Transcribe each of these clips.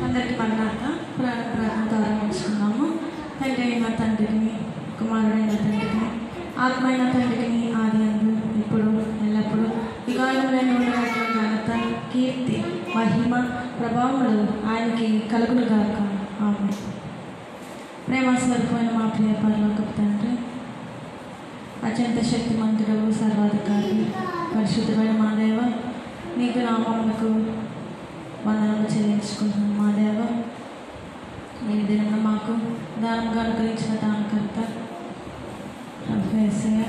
అందరికీ మరణాత ప్రార్థన ప్రారంభించుకున్నాము. తండ్రి అయిన తండ్రిని, కుమారుడైన తండ్రిని, ఆత్మైన తండ్రిని, ఆది అందు ఇప్పుడు ఎల్లప్పుడూ వికారములైన ఘనత, కీర్తి, మహిమ, ప్రభావములు ఆయనకి కలుగునుగాక. ఆమేన్. ప్రేమ స్వరూపమైన మా ప్రియ పరలోకపు తండ్రి, అత్యంత శక్తిమంతుడవు, సర్వాధికారి, పరిశుద్ధమైన మా దేవ, నీకు నామములకు వందనములు చెల్లించుకుంటున్నాం. మా దేవ, ఈ దినం మాకు దానంగా అనుగ్రహించిన దానకర్త యేసయ్య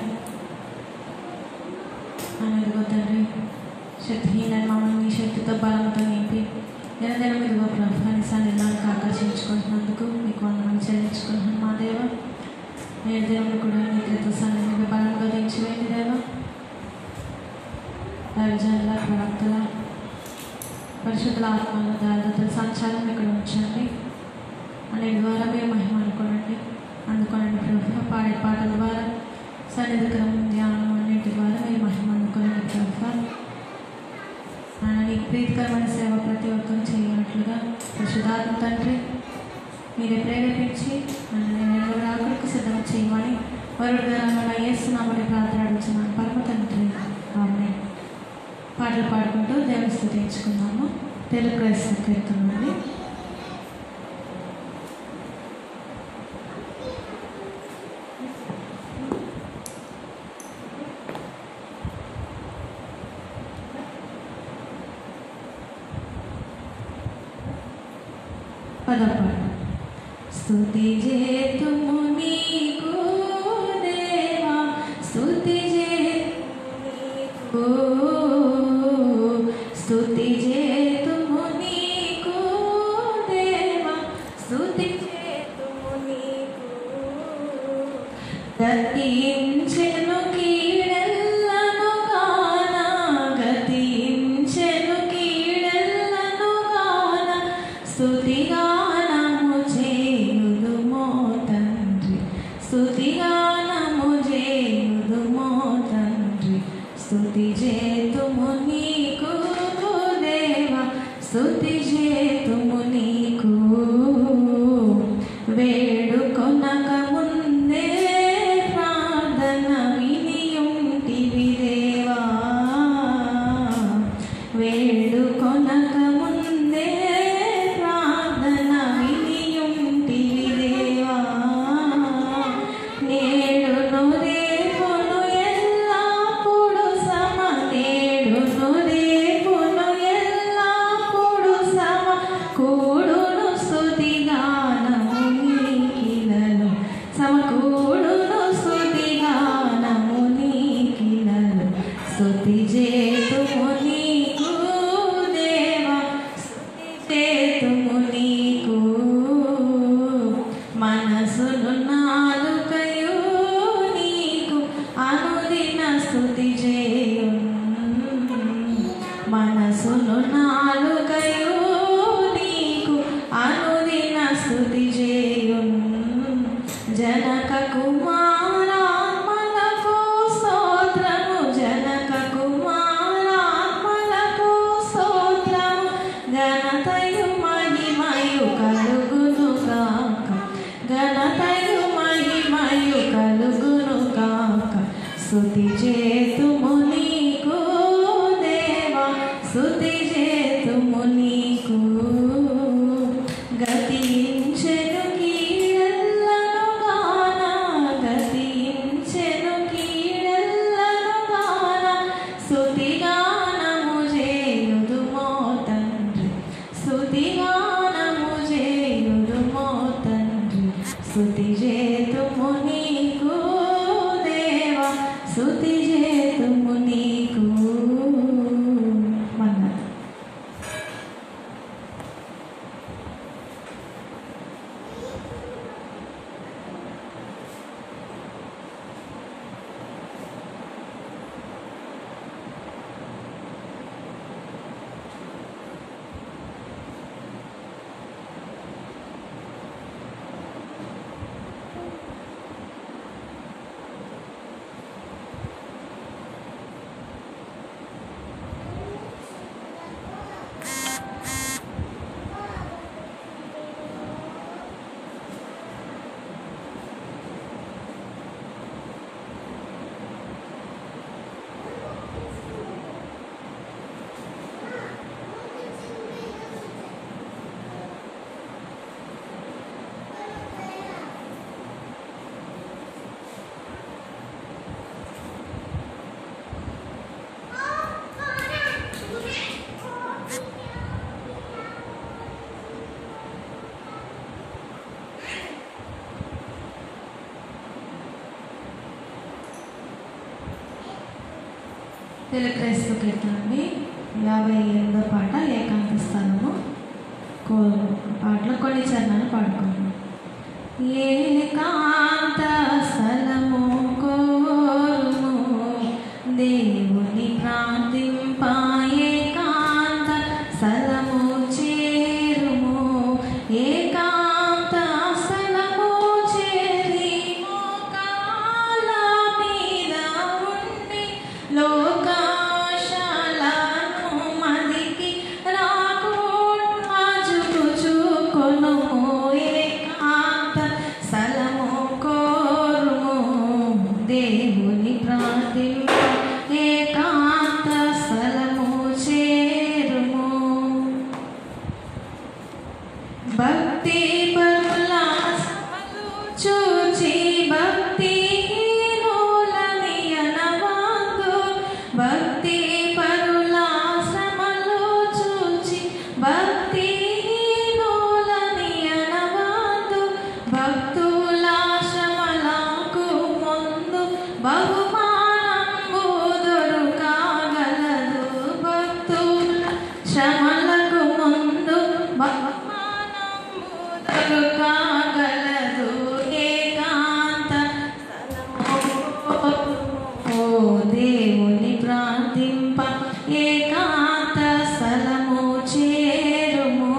అనేదిగో తండ్రి, శక్తిహీన మమ్మల్ని నీ శక్తితో బలంతో నింపి దినదినం ఇదిగో ప్రభాని సన్నిధానికి ఆకర్షించుకుంటున్నందుకు మీకు వందనములు చెల్లించుకుంటున్నాం. మా దేవ, నేడు దేవుని కూడా నీ కృత సన్నిధిని బలంగా దించివేయండి దేవ. దైవజనుల, ప్రవక్తల, పరిశుద్ధుల ఆత్మల, దాదాతుల సంచారం ఇక్కడ ఉంచండి. అన్నిటి ద్వారా మీరు మహిమ అనుకోనండి, అందుకోనండి ప్రభు. పాడే పాటల ద్వారా, సన్నిధికరం, ధ్యానం అన్నింటి ద్వారా మీరు మహిమ అనుకోనండి ప్రభు. నీకు ప్రీతికరమైన సేవ ప్రతి ఒక్కరు చేయనట్లుగా పరిశుద్ధాత్మ తండ్రి మీరే ప్రేరేపించి నన్ను రాకులకు సిద్ధం చేయమని వరుడుగా యేసునామములో ప్రార్థన అడుగుతున్నాను పరమ తండ్రి. ఆమేన్. పాటలు పాడుకుంటూ దేవుని స్తుతించుకున్నాము. తెలుగు క్రైస్తవ కీర్తనలు. పదపాడు. స్తుతి చేతుము నీకు దేవా, స్తుతి చేతుము, స్తుతి చేతుము నీకు దేవా, స్తుతి చేతుము నీకు. గతించెను కీడెల్లను గాన, గతించెను కీడెల్లను గాన, స్తుతిగానము చేయుదుమో తండ్రి, స్తుతిగానము చేయుదుమో తండ్రి. స్తుతి చేతుము నీకు దేవా, స్తుతి చేతుము నీకు. వేడుకొనక ముందే ప్రార్థన వినియుంటివి దేవా, వేడుకొనక ముందే ప్రార్థన వినియుంటివి దేవా. నేడును రేపును ఎల్లప్పుడు సమ, నేడును రేపును ఎల్లప్పుడు సమ, కూడును స్తుతిగానము నీకిలలో, సమకూడును స్తుతిగానము నీకిలలో. స్తుతి చేతుము నీకు దేవా, స్తుతి చేతుము నీకు. మనసును నాలుకయు నీకు అనుదిన స్తుతి చేయును, మనసును నాలుకయు నీకు అనుదిన స్తుతి చేయును. జనక కుమారాత్మలకు స్తోత్రము, జనక కుమారాత్మలకు స్తోత్రము. ఘనతయు మహిమయు కలుగును కాక, ఘనతయు మహిమయు కలుగును కాక. స్తుతి చేతుము నీకు దేవా, స్తుతి చేతుము నీకు. గతించెను కీడెల్లను గాన, గతించెను కీడెల్లను గాన, స్తుతిగానము చేయుదుమో తండ్రి, స్తుతిగానము చేయుదుమో తండ్రి. స్తుతి చేతుము నీకు దేవా, స్తుతి చేతుము నీకు. మన్నా తెలుగు క్రైస్తవ కీర్తన అండి 58వ పాట ఏకాంత స్థలము. పాటలో కొన్ని చరణాలు పాడుకోండి. ఏకాంత స్థలము కోరుము దేవుని ప్రార్థింప, ఏకాంత స్థలము చేరుము, ఏకాంత స్థలము చేరి మోకాళ్ళ మీద ఉండి లోకాశాలను మదికి రాకుండా చూచుకొనుము. ఏకాంత స్థలము కోరుము దేవుని ప్రార్థింప, ఏకాంత స్థలము చేరుము. భక్తి పరుల చూచి భక్తిహీనులని అనవద్దు, భక్తి పరుల శ్రమలు చూచి భక్తిహీనులని అనవద్దు, భక్తుల శ్రమలకు ముందు బహుమానము దొరకగలదు, భక్తుల శ్రమలకు ముందు బహుమానము దొరకగలదు. ఏకాంత స్థలము దేవుని ప్రార్థింప, ఏకాంత స్థలము చేరుము.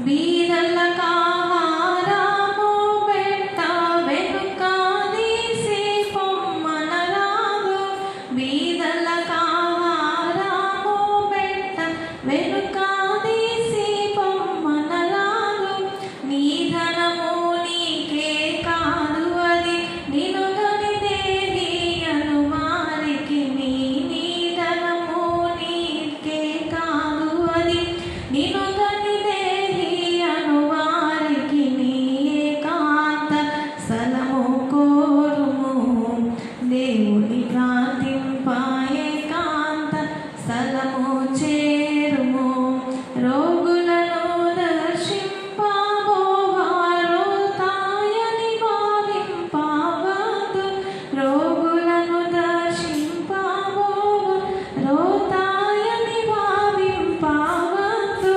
బీదలకు ఆహారము పెట్ట వెనుక తీసి పొమ్మనరాదు, బీదలకు ఆహారము పెట్ట వెనుక తీసి పొమ్మనరాదు. నీ ధనము నీకే కాదు అది నిన్ను గనిదేది అను వారికి, నీ ధనము నీకే కాదు అది నిన్ను గనిదేది అను వారికి, నీ ఏకాంత స్థలము కోరుము దేవుని ప్రార్థింప, ఏకాంత స్థలము చేరుము. రోగులను దర్శింపబోవారు తాయని భావింపవద్దు, రోగులను దర్శింపబోవారు తాయని భావింపవద్దు,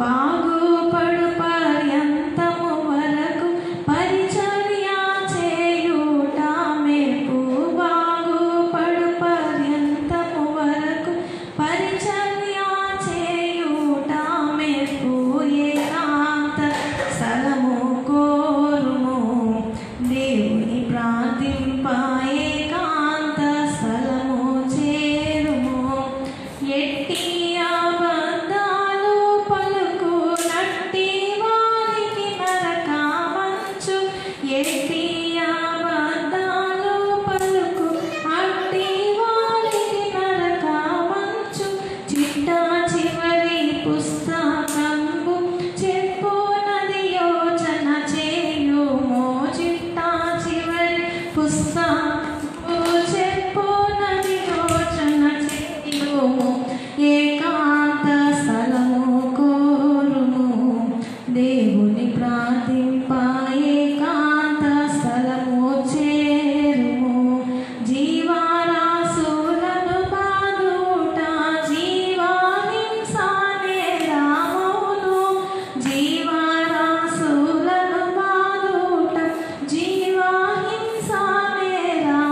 బాగుపడు పర్యంతము వరకు పరిచర్య చేయుట మేపు, బాగుపడు పర్యంతము వరకు పరిచర్య చేయుట మేపు. ఏకాంత స్థలము కోరుము దేవుని ప్రార్థింప, ఏకాంత స్థలము చేరుము. ఎట్టి అబద్ధాలు పలుకు నట్టి వారికి నరక మంచు, ఎట్టి అబద్ధాలు పలుకు అట్టి వారికి నరక మంచు. చిట్టా చివరి పుస్తకంబు చెప్పునది యోచన చేయుము, చిట్టా చివరి పుస్తకంబు చెప్పునది యోచన చేయుము. ఏకాంత స్థలము కోరుము దేవుని ప్రార్థింప, ఏకాంత స్థలము చేరుము. జీవరాశులను బాదుట జీవహింసనే రామౌను, జీవరాశులను బాదుట జీవహింసనే రామౌను.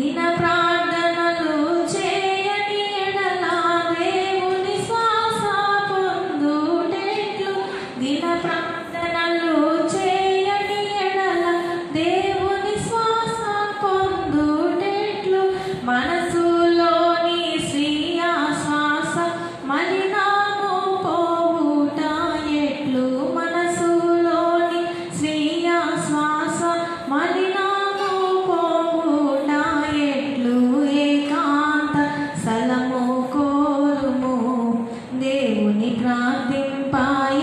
దిన ప్రార్థనలు చేయని ఎడల దేవుని శ్వాస పొందుటెట్లు. దిన ప్రార్థనలు చేయని ఎడల దేవుని శ్వాస పొందుటెట్లు. మనసులోని స్వీయ శ్వాస మలినాము పోవుట ఎట్లు. మనసులోని స్వీయ శ్వాస మలినాము పోవుట ఎట్లు. ఏకాంత స్థలము కోరుము దేవుని ప్రార్థింప.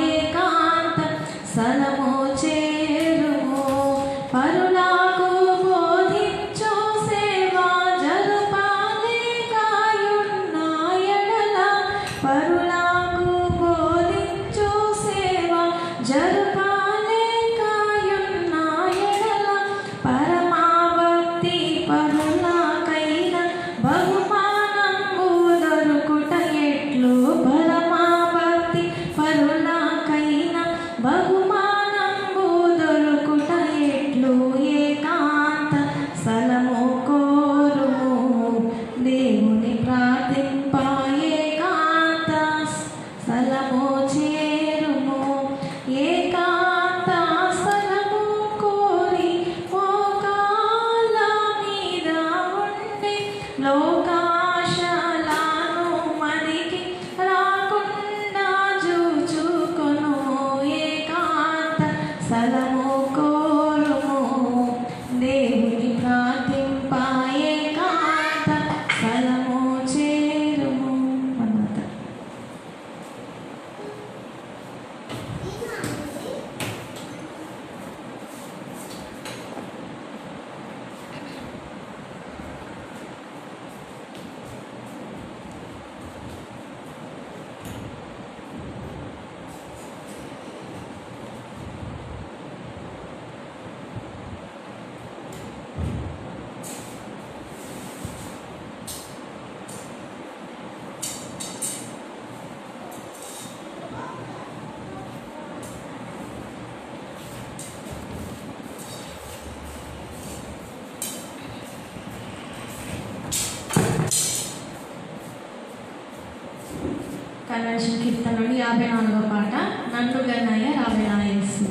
ఏకాంత స్థలము చేరుము. పరులకు బోధించు సేవ జరుపాలేకాయున్న ఎడల. పరులకు బోధించు సేవ జరుపాలేకాయున్న ఎడల. పరమాభక్తి పరులకైన బహుమానము దొరుకుట ఎట్లు. పరమాభక్తి పరులకైన బహుమానము దొరుకుట ఎట్లు. ఏకాంత స్థలము కోరుము దేవుని ప్రార్థింప. ఏకాంత స్థలము చేరుము. ఏకాంత స్థలము కోరి మోకాళ్ళ మీద ఉండి లోకాశలను మదికి రాకుండా చూచుకొను. ఏకాంత స్థలము కోరుము దేవుని ప్రార్థింప. ఏకాంత స్థలము చేరుము. అన్నమాట. కన్వెన్షన్ కీర్తన నుండి 54వ పాట. నన్ను గన్నయ్య రావే నా యేసు.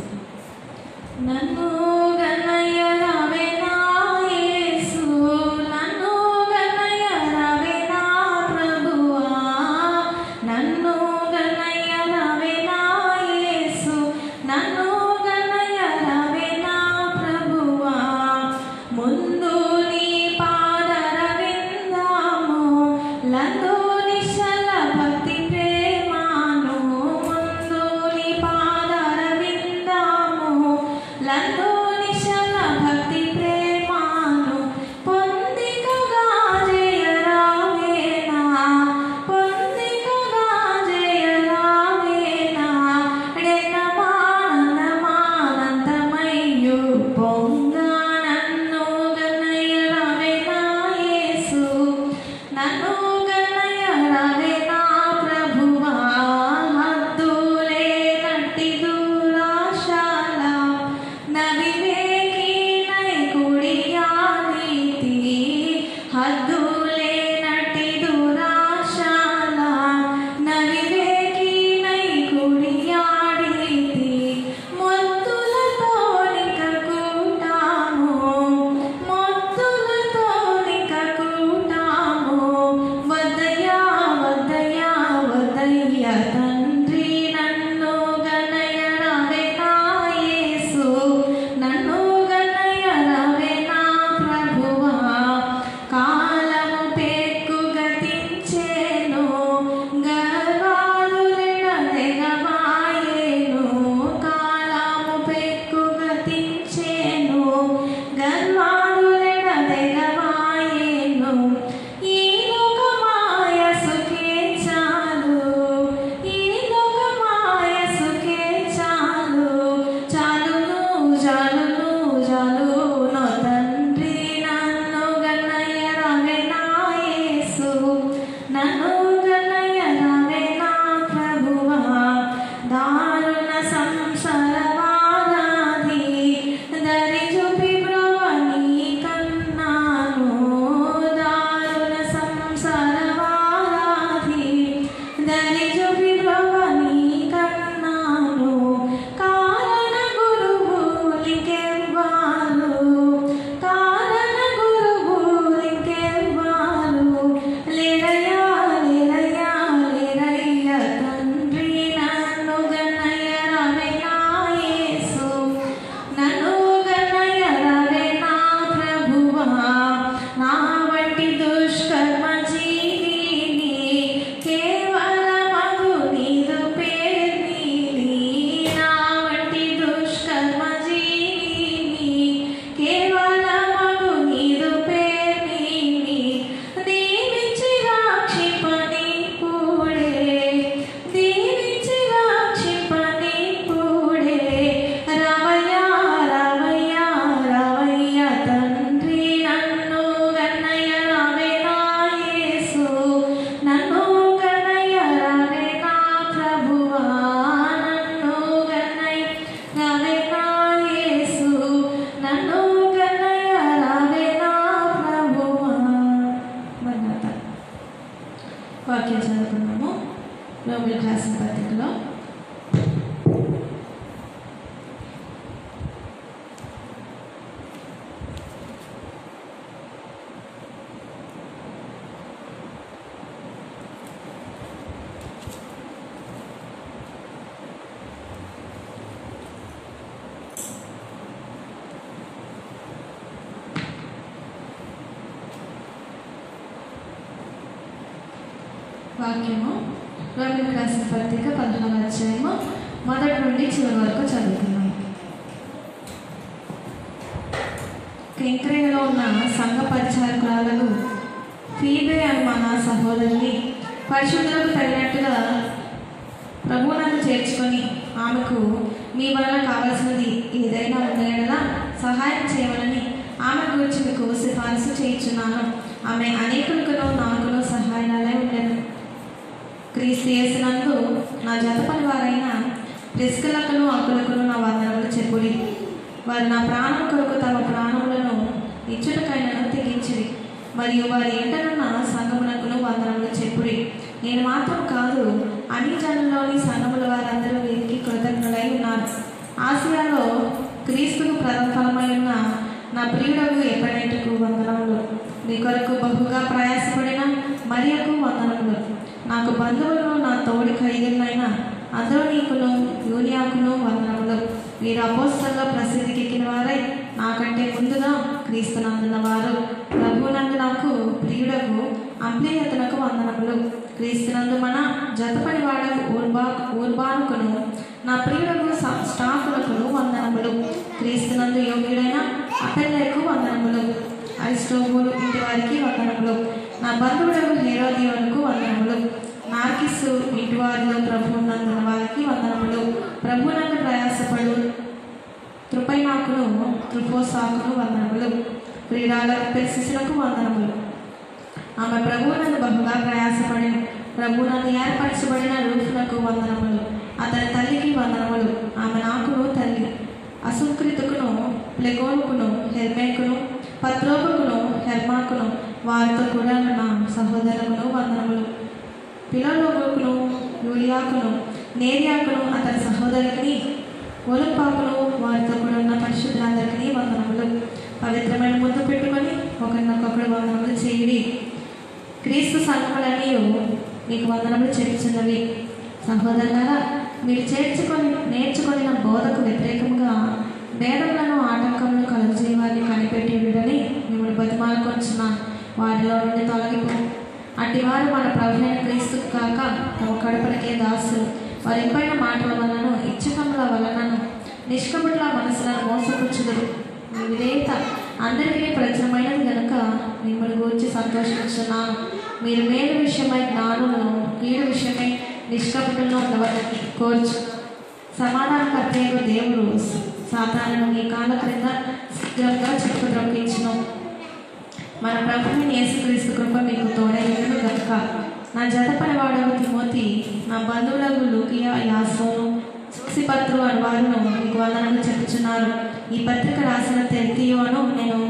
నన్ను గన్నయ్య రావే నా యేసు. నన్ను గన్నయ్య రావే నా ప్రభువా. నన్ను గన్నయ్య రావే నా యేసు. నన్ను గన్నయ్య రావే నా ప్రభువా. ముందు నీ పాదర విందాము లందు నిశ్చల భక్తి ప్రేమాను. ముందు నీ పాదర విందాము లందు నిశ్చల భక్తి ప్రేమాను. పొందికగా జయ రావేనా. పొందికగా జయ రావేనా. డెన్నమానందమానందమయ్యు పొంగ. నన్ను గన్నయ్య రావే నా యేసు. నన్ను గన్నయ్య రావే నా ప్రభువా. హద్దులే నట్టి దురాశాల నదివేకి నైకుడియా నీతి. హద్దులే నట్టి దురాశాల నదివేకి నైకుడియా నీతి. మొత్తులతో నిక కూటాము. మొత్తులతో నిక కూటాము. వద్దయ్యా వద్దయ్యా వద్దయ్య తండ్రి. నన్ను గన్నయ్య రావే నా యేసు. నన్ను గన్నయ్య రావే నా ప్రభువా. కాలం రోమిలకు రాసిన పత్రికలో వాక్యము రోమిలకు రాసిన పత్రిక 16వ అధ్యాయము మొదటి నుండి చివరి వరకు చదువుతున్నాం. కెంక్రేయలో ఉన్న సంఘ పరిచారకురాలను ఫీబే అని మన సహోదరిని పరిశుద్ధులకు తగినట్టుగా ప్రభువులను చేర్చుకొని ఆమెకు మీ వలన కావలసినది ఏదైనా ఉండేలా సహాయం చేయమని ఆమె గురించి మీకు సిఫారసు చేయించున్నాను. ఆమె అనేకులకును నాకును సహాయాలే ఉండేది. క్రీస్తు యేసునందు నా జతపని వారైన ప్రిస్కిల్లకును అకులకును నా వందనములు చెప్పుడి. వారు నా ప్రాణం కొరకు తమ ప్రాణములను ఇచ్చుటకైనను తెగించిరి. మరియు వారి ఇంటనున్న సంఘమునకును వందనములు చెప్పుడి. నేను మాత్రం కాదు, అన్ని జనుల్లోని సంఘముల వారందరూ వీరికి కృతజ్ఞులై ఉన్నారు. ఆసియాలో క్రీస్తుకు ప్రథమఫలమై ఉన్న నా ప్రియుడకు ఎప్పటికు వందనములు. మీ కొరకు బహుగా ప్రయాసపడిన మరియకు వందనములు. నాకు బంధువులను నా తోడి ఖైదీలైన అంద్రోనీకును యూనియాకును వందనములు. వీరు అపోస్తలుగా ప్రసిద్ధికెక్కిన వారై నాకంటే ముందుగా క్రీస్తునందున్న వారు. ప్రభువునందు నాకు ప్రియుడకు అంప్లియతనకు వందనములు. క్రీస్తునందు మన జతపని వాడకు ఊర్బానుకును నా ప్రియుడకు స్టాకులకును వందనములు. క్రీస్తునందు యోగ్యుడైన అపెల్లెకు వందనములు. అరిస్టోబూలు ఇంటి వారికి వందనములు. నా బంధువులకు హేరోదియోనుకు వందనములు. నార్కిస్సు ఇంటి వారిలో ప్రభువునందున్న వారికి వందనములు. ప్రభువునందు ప్రయాసపడు త్రుపైనాకును త్రుపోసాకును వందనములు. ప్రియురాల పెర్సిసులకు వందనములు. ఆమె ప్రభువునందు బహుగా ప్రయాసపడి ప్రభువునందు ఏర్పరచబడిన రూఫులకు వందనములు. అతని తల్లికి వందనములు. ఆమె నాకును తల్లి. అసుంక్రితుకును ప్లెగోనుకును హెర్మేకును పత్రోకును హెర్మాకును వారితో కూడా నా సహోదరులను వందనములు. పిలోలోగుకును యూలియాకును నేరియాకును అతని సహోదరుని ఒలింపాకును వారితో కూడా ఉన్న పరిశుద్ధులందరికీ వందనములు. పవిత్రమైన ముద్దు పెట్టుకొని ఒకరినొకరు వందనములు చేయుడి. క్రీస్తు సంఘములన్నీ మీకు వందనములు చేర్చున్నవి. సహోదరులారా, మీరు నేర్చుకొనిన బోధకు వ్యతిరేకంగా భేదములను ఆటంకములను కలుగజేయవారిని కనిపెట్టి ఉండడని మిమ్మల్ని బతిమాలుకొంచున్నాను. వారిలో నుండి తొలగిపో. అట్టివారు మన ప్రభువైన క్రీస్తు కాక తమ కడపడికే దాసులు. వారి ఇంపైన మాటల వలనను ఇచ్చకముల వలనను నిష్కపటుల మనసులను మోసపుచ్చుదురు. మీ విధేయత అందరికీ ప్రచురమైనది కనుక మిమ్మల్ని గురించి సంతోషించున్నాను. మీరు మేలు విషయమై జ్ఞానులను, కీడు విషయమై నిష్కపటులను ఉండవలని కోర్చు. సమాధానకర్తయ్య దేవుడు సాతానును మీ కాళ్ళ క్రింద శీఘ్రంగా చెప్పు ద్రొక్కించును. మన ప్రభువైన యేసుక్రీస్తు కృప మీకు తోడైనను గనుక. నా జతపని వాడవు తిమోతి, నా బంధువులకు లూకియా, యాసోను, సూసిపత్రు అని వారును మీకు వందనములు చెప్పుచున్నారు. ఈ పత్రిక రాసిన తెర్తియోను నేను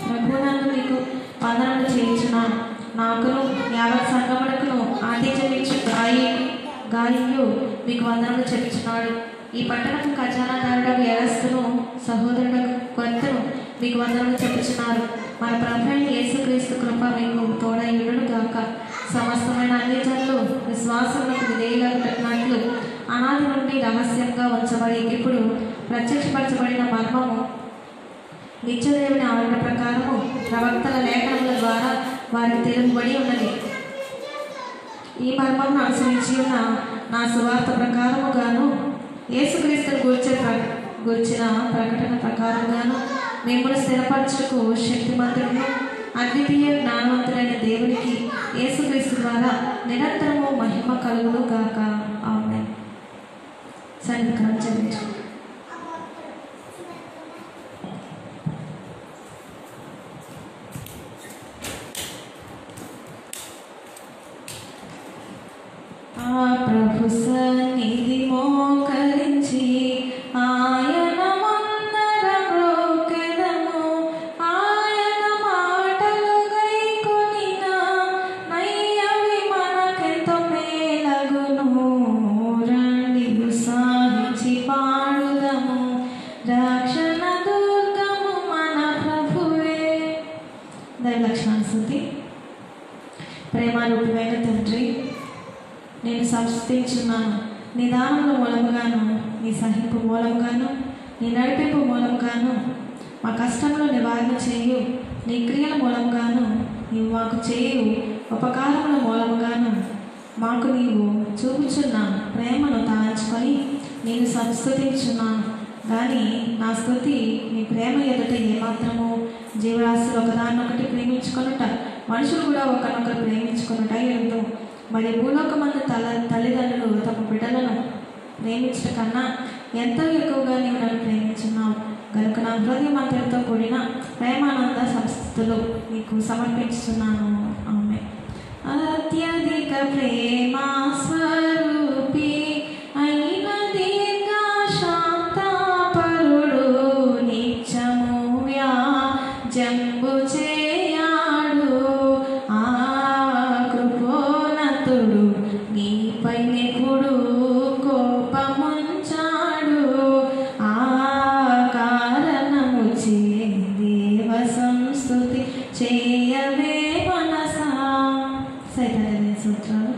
ప్రభువునందు మీకు వందనములు చేయించున్నాను. నాకును యావత్ సంఘమునకును ఆతిథ్యమిచ్చు గాయు మీకు వందనములు చెప్పుచున్నాడు. ఈ పట్టణకు ఖజానాదారుడు ఎరస్తును సహోదరుడు కొత్తను మీకు వందనములు చెప్పుచున్నారు. మన ప్రభువైన యేసుక్రీస్తు కృప మీకు తోడైయుడును గాక. సమస్తమైన అన్ని జనులు విశ్వాసములకు విధేయులైనట్లు అనాది నుండి రహస్యంగా ఉంచబడి ఇప్పుడు ప్రత్యక్షపరచబడిన మర్మము నిత్యదేవుని ఆజ్ఞ ప్రకారము ప్రవక్తల లేఖనముల ద్వారా వారికి తెలుపబడి ఉన్నది. ఈ మర్మమును అనుసరించి ఉన్న నా సువార్త ప్రకారముగాను యేసుక్రీస్తును గురించిన ప్రకటన ప్రకారంగాను మిమ్మల్ని స్థిరపరచుటకు శక్తిమంతుడును అద్వితీయ జ్ఞానవంతుడైన దేవునికి యేసుక్రీస్తు ద్వారా నిరంతరము మహిమ కలుగును గాక. ఆమేన్. సంకల్పం చెల్లించు. ప్రభు సన్నిధి మోకరించి ఆయన మందరం రోకెదము. ఆయన మాటలు గైకొనిన నయ్యవి మనకెంతో మేలగును. స్తుతి. ప్రేమారూపమైన తండ్రి, నేను సంస్థించున్నాను. నీ దానముల మూలముగాను, నీ సహింపు మూలముగాను, నీ నడిపింపు మూలముగాను, మా కష్టంలో నివారణ చేయు నీ క్రియల మూలముగాను, నీవు మాకు చేయు ఉపకారముల మూలముగాను మాకు నీవు చూపుచున్న ప్రేమను తలంచుకొని నేను సంస్తుతించున్నాను. కానీ నా స్తుతి నీ ప్రేమ ఎదుట ఏమాత్రము జీవరాశులు ఒకదాన్నొకటి ప్రేమించుకొనుట, మనుషులు కూడా ఒకరినొకరు ప్రేమించుకొనుట ఎందు. మరి భూలోకమందు తల్లిదండ్రులు తమ బిడ్డలను ప్రేమించట కన్నా ఎంతో ఎక్కువగా నీవు నన్ను ప్రేమించున్నావు కనుక నా హృదయం అంతటితో కూడిన ప్రేమానంద సంస్థలు నీకు సమర్పించుతున్నాను. ఆమె అత్యధిక ప్రేమ స్వరూపి అయిన దీర్ఘశాంతపరుడు నిత్యము వ్యాజంబు చేయాడు ఆ కృపోన్నతుడు నీపై నెప్పుడు కోపముంచాడు ఆ కారణము చే దేవ సంస్తుతి చేయవే మనసా. సైతాన్ని సూత్రాలు.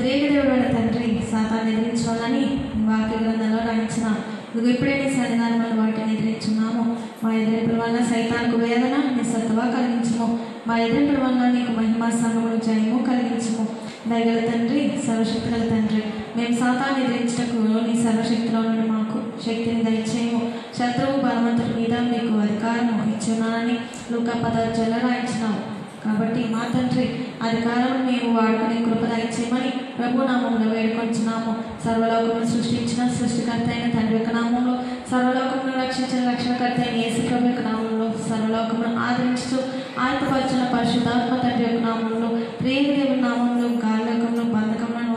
దేవుడు తండ్రి సాతాన్ని ఎదిరించాలని వాక్య గ్రంథంలో రాయించిన నువ్వు ఇప్పుడే నీ సన్నిధానంలో వాటిని ఎదిరించున్నాము. మా ఎదిరింపుల వల్ల సైతానికి వేదన నిస్సత్తుగా కలిగించము. మా ఎదిరింపుల వల్ల నీకు మహిమా సంగములు జయము కలిగించము. దయగల తండ్రి, సర్వశక్తుల తండ్రి, మేము సాతాన్ని ఎదిరించటకు నీ సర్వశక్తిలో నుండి మాకు శక్తిని దయచేయము. శత్రువు బలవంతుడి మీద మీకు అధికారము ఇచ్చున్నానని లూకా 10 రాయించినావు. కాబట్టి మా తండ్రి అధికారం మేము వాడుకునే కృప దయచేయమని ప్రభు నామంలో వేడుకొంచున్నాము. సర్వలోకమును సృష్టించిన సృష్టికర్త అయిన తండ్రి యొక్క నామంలో, సర్వలోకమును రక్షించిన రక్షణకర్త అయిన యేసు ప్రభు యొక్క నామంలో, సర్వలోకమును ఆదరించుతూ ఆయతపరిచిన పరిశుద్ధాత్మ తండ్రి యొక్క నామంలో, ప్రేమదేవుని నామంలో, గాలిలోకమును బంధకములను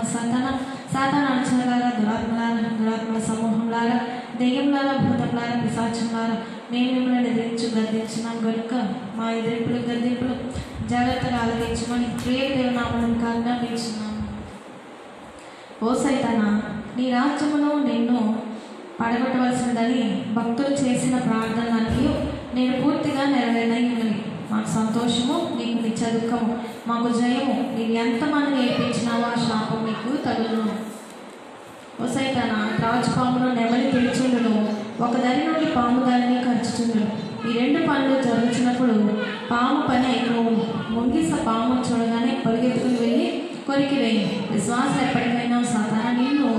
సాతాన అనుచరులారా, దురాత్మల సమూహంలారా, దెయ్యంలారా, భూతంలారా, పిశాచంలారా మేము మిమ్మల్ని గద్దించున్నాం కనుక మా ఎదిరింపులు గద్దింపులు జాగ్రత్తగా ఆలోచించమని ప్రియదేవ నామమును ఆజ్ఞాపించున్నాము. ఓ సైతానా, నీ రాజ్యమును నిన్ను పడగొట్టవలసినదని భక్తులు చేసిన ప్రార్థనలన్నీ నేను పూర్తిగా నెరవేరనయ్యున్నవి. మాకు సంతోషము, నీకు నిత్య దుఃఖము, మాకు జయము. నీవు ఎంతమంది నేర్పించినావో ఆ శాపం నీకు తగులును. ఓ సైతానా, త్రాచుపామును నెమలి పిలిచుండును, ఒక దరి నుండి పాము దారిని ఖర్చుచుండును. ఈ రెండు పనులు జరుగుతున్నప్పుడు పాము పని అయిపోవును. ముంగిస పాము చూడగానే పరిగెత్తుకుని వెళ్ళి కొరికి వేయి. విశ్వాసం ఎప్పటికైనా సాతానా నిన్ను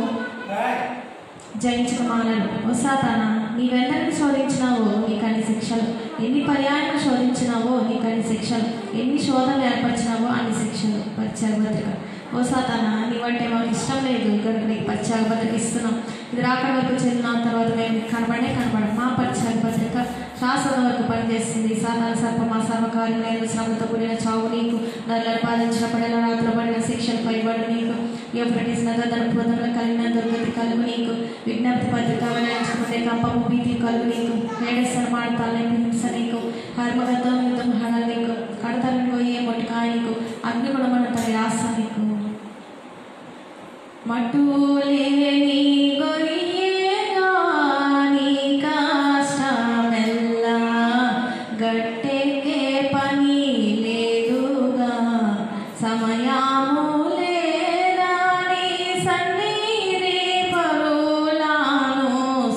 జయించక మానడు. ఓ సాతానా, నీవెందరిని శోధించినావో నీకని శిక్షలు, ఎన్ని పర్యాయాలను శోధించినావో నీకని శిక్షలు, ఎన్ని శోధనలు ఏర్పరిచినావో అన్ని శిక్షలు. పశ్చాత్పత్రిక. ఓ సాతానా, నీవంటే మాకు ఇష్టం లేదు కనుక నీకు పశ్చాత్పత్రిక ఇస్తున్నాం. ఇది రాకడ వరకు చెందిన తర్వాత మేము కనబడం. మా పశ్చాత్పత్రిక శాసనం వరకు పనిచేస్తుంది. సాతాన సర్ప మా సర్వకార్యం శ్రమతో కూడిన చావు నీకు, నరులను బాధించిన పడిన రాత్రులు పడిన శిక్షలు పైబడి నీకు, యూఫ్రటీస్ నది తన కలిగిన దుర్గతి కలుగు నీకు, విజ్ఞప్తి పత్రిక వెల్లడించుకుంటే కంపము భీతి కలుగు నీకు, మేడేశ్వర మాడతాలని హింస నీకు, కర్మగతం యుద్ధం హడ నీకు, కడతలను పోయే మొట్టకాయ నీకు, అగ్నిగుణమను తన రాస నీకు. మట్టులేని గొయ్యేగా నీ కష్టమెల్లా గట్టెక్కే పని లేదుగా, సమయము లేదా నీ సన్నిధి పరులాను,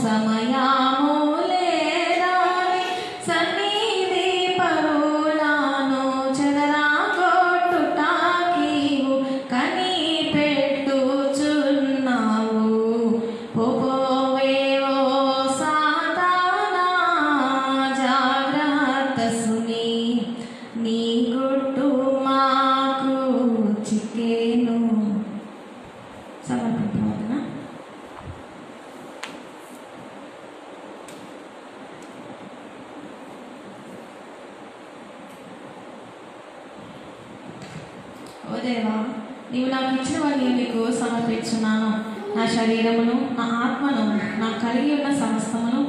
సమయము లేదా నీ సన్నిధి పరులాను, చెదరా కొట్టుటాకీవు కని పెట్టుచున్నావు. పోవేవో సాతానా, జాగ్రత్త సుని, నీ గుట్టు మాకు చిక్కేను. సమర్పించబోతున్నా. ఓ దేవా, నీవు నాకు ఇచ్చినవన్నీ నీకు సమర్పించున్నాను. నా శరీరమును, నా ఆత్మను, నా కలిగి ఉన్న సమస్తమును,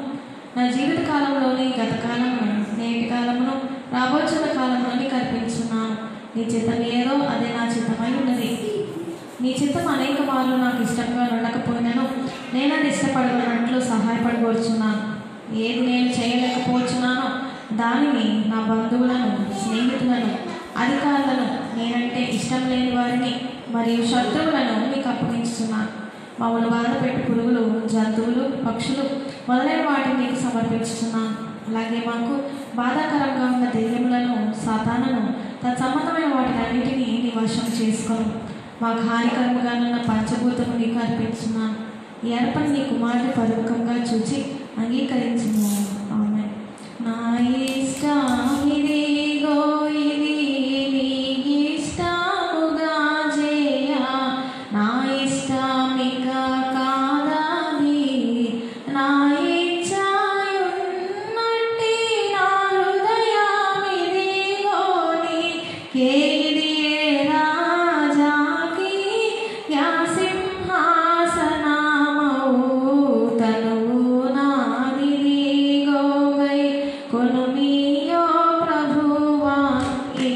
నా జీవిత కాలంలోని గత కాలమును, నేటి కాలమును, రాబోచున్న కాలంలోని కల్పించున్నాను. నీ చిత్తం ఏదో అదే నా చిత్తమై ఉన్నది. నీ చిత్తం అనేక మార్లు నాకు ఇష్టంగా ఉండకపోయినాను, నేను అది ఇష్టపడగలనట్లు సహాయపడబోచున్నాను. ఏది నేను చేయలేకపోతున్నానో దానిని నా బంధువులను, స్నేహితులను, అధికారులను, నేనంటే ఇష్టం లేని వారిని మరియు శత్రువులను మీకు అప్పగించుతున్నాను. మమ్మల్ని బాధపెట్టు పురుగులు, జంతువులు, పక్షులు మొదలైన వాటిని మీకు సమర్పించుతున్నాను. అలాగే మాకు బాధాకరంగా ఉన్న దెయ్యములను, సాతానును, తత్సంబంధమైన వాటినన్నిటినీ నీ వశం చేసుకొని మాకు హానికరంగా ఉన్న పంచభూతము నీకు అర్పించున్నాను. ఈ అర్పణ నీ కుమారుని పరముఖంగా చూచి అంగీకరించుము. ఆమేన్. నా ఇష్టమిదిగో, ఇది నీకిష్టముగా చేయ, నా ఇష్టమిక కాదది, నా ఇచ్ఛయున్నట్టి నా హృదయమిదిగో నీకే రాజాకి యా సింహాసనమౌ, తనువు నాదిదిగో గై కొనుమియో ప్రభువా, ఈ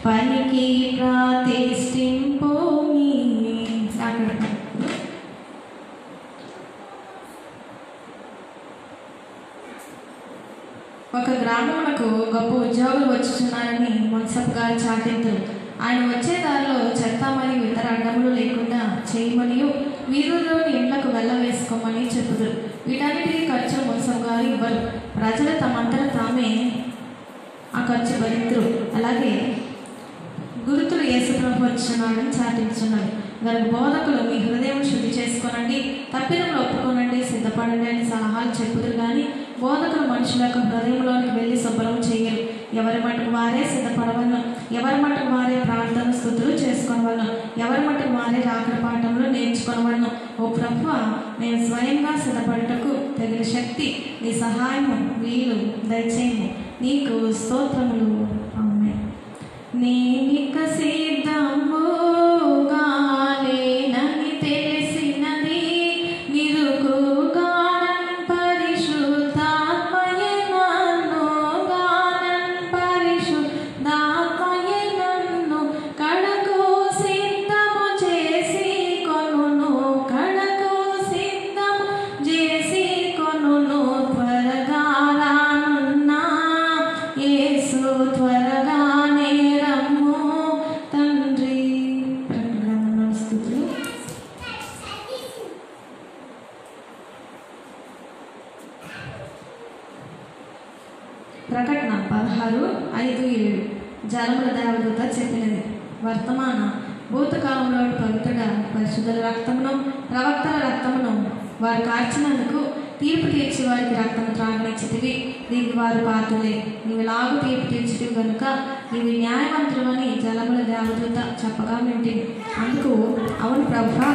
పనికి ప్రతిష్ఠింపు మీ. ఒక గ్రామమునకు గొప్ప ఉద్యోగులు వచ్చుచున్నారని మున్సబ్ గారు చాటింతురు. ఆయన వచ్చే దారిలో చెత్త మరియు ఇతర అడ్డములు లేకుండా చేయమని, వీధుల్లోని ఇండ్లకు వెళ్ళవేసుకోమని చెప్పుదురు. వీటన్నిటికీ ఖర్చులు మున్సబ్ గారు ఇవ్వరు. ప్రజలు తమంతట తామే ఆ ఖర్చు భరింతురు. అలాగే గురుతులు యేసుప్రభు వచ్చున్నాడని చాటించున్నారు. గనుక బోధకులు మీ హృదయం శుద్ధి చేసుకోనండి, తప్పిదములు ఒప్పుకోనండి, సిద్ధపడండి అని సలహాలు చెప్పుదురు. కానీ బోధకులు మనుషుల యొక్క హృదయంలోనికి వెళ్ళి శుభ్రం చేయరు. ఎవరి మటుకు వారే సిద్ధపడవలను, ఎవరి మటుకు వారే ప్రార్థన స్తుతులు చేసుకోవలను, ఎవరి మటుకు వారే రాకడ పాఠములు నేర్చుకోవలను. ఓ ప్రభువా, నేను స్వయంగా సిద్ధపడటకు తగిన శక్తి, నీ సహాయము, వీలు దయచేయము. నీకు స్తోత్రములు. ఆమేన్. నేనిక సిద్ధముగా లేనని తెలిసినది, నిరుకుగా పరిశుద్ధాత్మయే నన్ను గానన్, పరిశుద్ధాత్మయే నన్ను కడకు సిద్ధము చేసి కొనును, కడకు సిద్ధము చేసి కొనును. త్వరగా రానున్నా యేసు, త్వరగానే రమ్ము తండ్రి. స్తుతులు. ప్రకటన 16:5-7. జలముల దేవదూత చెప్పినది. వర్తమాన భూతకాలంలో పవిత్రుడ పరిశుద్ధుల రక్తమును, ప్రవక్తల రక్తమును వారు కార్చినందుకు తీర్పు తీర్చి వారికి రక్తము త్రాగనిచ్చితివి. దీనికి వారు పాత్రులే. నీవు లాగు తీర్పు తీర్చితివి గనుక నీవు న్యాయవంతుడని జలముల దేవదూత చెప్పగా వింటిని. అందుకు అవును ప్రభువా,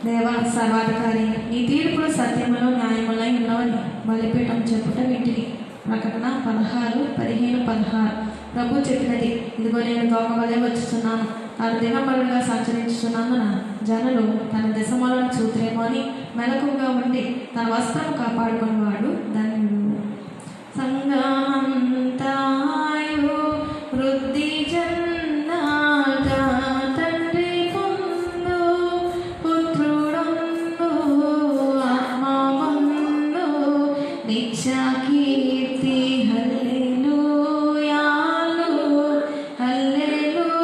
దేవ సర్వాధికారి, నీ తీర్పులు సత్యములో న్యాయములై ఉన్నవని బలిపీఠం చెప్పుట వింటిని. ప్రకటన 16:15-16. ప్రభు చెప్పినది, ఇదిగో నేను దోమ వలె వచ్చుచున్నాను. తాను దిగంబరుడుగా సంచరించుచున్నందున జనులు తన దశములను చూతురేమో అని మెలకుగా ఉండి తన వస్త్రం కాపాడుకునేవాడు ధన్యుడు. సంగమంతాయు వృద్ధి చెందాక తండ్రి పొందు, పుత్రుడందు, ఆత్మ పొందు, నిత్య కీర్తి. హల్లెలూయాలు, హల్లెలూయాలు.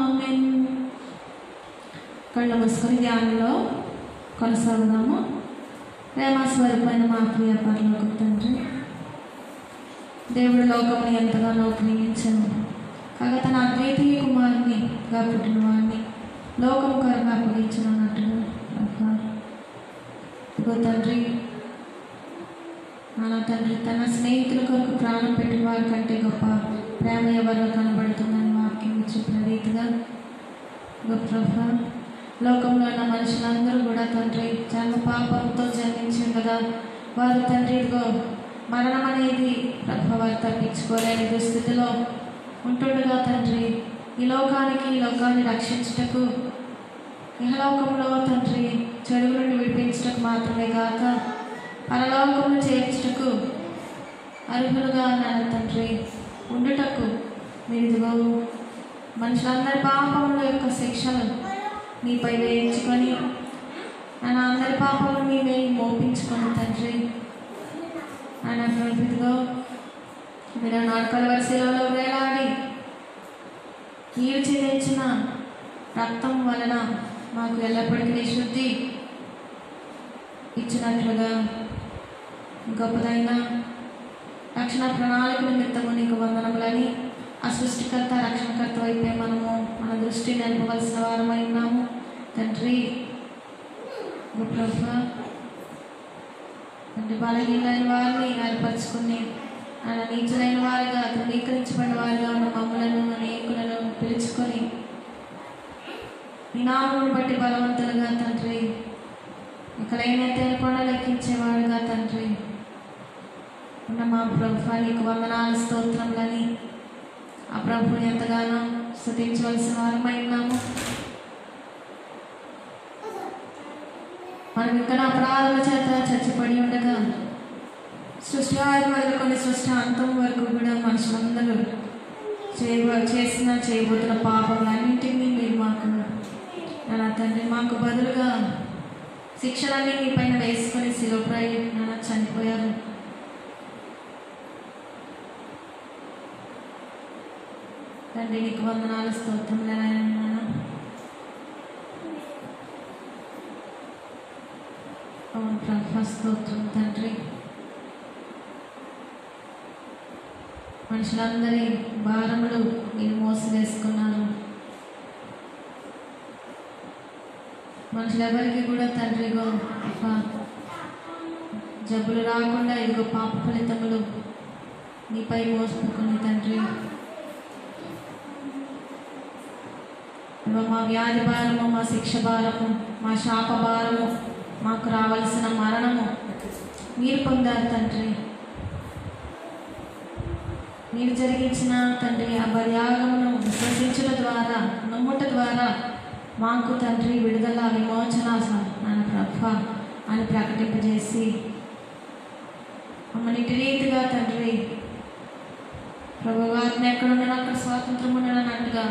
ఆమేన్. కళ్ళు మూసుకొని ధ్యానంలో కొనసాగుదాము. ప్రేమస్వరూపమైన మా ప్రియ పరలోకపు తండ్రి, దేవుడు లోకముని ఎంతగానో ప్రేమించాను కాగా తన అద్వైతీయ కుమారునిగా పుట్టిన వాడిని లోకము కొరకు అప్పగించినట్టుగా ఇదిగో తండ్రి, నాన్న తండ్రి, తన స్నేహితుల కొరకు ప్రాణం పెట్టిన వారి కంటే గొప్ప ప్రేమ ఎవరిలో కనబడుతుందని వాక్యం చెప్పిన రీతిగా గొప్ప లోకంలో ఉన్న మనుషులందరూ కూడా తండ్రి జన్మ పాపంతో జన్మించారు కదా. వారు తండ్రి ఇదిగో మరణం అనేది ప్రభు వారు తప్పించుకోలేని దుస్థితిలో ఉంటుండగా తండ్రి ఈ లోకాన్ని రక్షించుటకు, ఇహలోకంలో తండ్రి చెడుగు నుండి విడిపించుటకు మాత్రమే కాక పరలోకంలో చేర్చుటకు అర్హులుగా అన్నారు తండ్రి ఉండుటకు మీరు ఇదిగో మనుషులందరి పాపముల యొక్క శిక్షను మీపై వేయించుకొని నన్ను అందరి పాపములు మీవే మోపించుకొని తండ్రి ఆయన ఇదిగో మీరు నాటకాల వరుసలలో వేలాడి కీల్చి తెచ్చిన రక్తం వలన మాకు ఎల్లప్పటికీ శుద్ధి ఇచ్చినట్లుగా గొప్పదైన రక్షణ ప్రణాళిక నిమిత్తము నీకు వందనములని ఆ సృష్టికర్త రక్షణకర్త వైపే మనము మన దృష్టి నిలపవలసిన వారమై ఉన్నాము తండ్రి. గొప్ప తండ్రి బలహీనైన వారిని ఏర్పరచుకుని ఆయన నీచులైన వారిగా ధృవీకరించబడిన వారిగా ఉన్న మమ్మలను అనేకులను పిలుచుకొని నీ నామమును బట్టి బలవంతులుగా తండ్రి ఇకలైనా తేనకొండ లెక్కించేవాడుగా తండ్రి ఉన్న మా ప్రభువా నీకు వందనాలు స్తోత్రములని ఆ ప్రభుని ఎంతగానో స్తుతించవలసిన వారమై ఉన్నాము. మనం ఇక్కడ అపరాధుల చేత చచ్చిపడి ఉండగా సృష్టి ఆది మొదలుకొని సృష్టి అంతం వరకు కూడా మనుషులందరూ చేయబోతున్న పాపములన్నింటినీ మీరు మాకు నా తండ్రి మాకు బదులుగా శిక్షలన్నీ మీ పైన వేసుకొని శిలువపై నాన్న చనిపోయారు. తండ్రి నీకు వందనాలు స్తోత్రములైనా అవును ప్రభు స్తోత్రం తండ్రి. మనుషులందరి భారములు మీరు మోసివేసుకున్నారు. మనుషులెవరికి కూడా తండ్రిగో జబ్బులు రాకుండా ఇదిగో పాప ఫలితములు నీపై మోసుకుని తండ్రి మా వ్యాధి భారము, మా శిక్ష భారము, మా శాప భారము, మాకు రావాల్సిన మరణము మీరు పొందారు తండ్రి. మీరు జరిగించిన తండ్రి ఆ బలియాగమును విశ్వసించడం ద్వారా నమ్ముట ద్వారా మాకు తండ్రి విడుదల విమోచన నాన్న ప్రభ అని ప్రకటింపజేసి మమ్మల్ని ఇటు రీతిగా తండ్రి ప్రభు వారిని ఎక్కడ ఉండను అక్కడ స్వాతంత్రం ఉండనన్నట్టుగా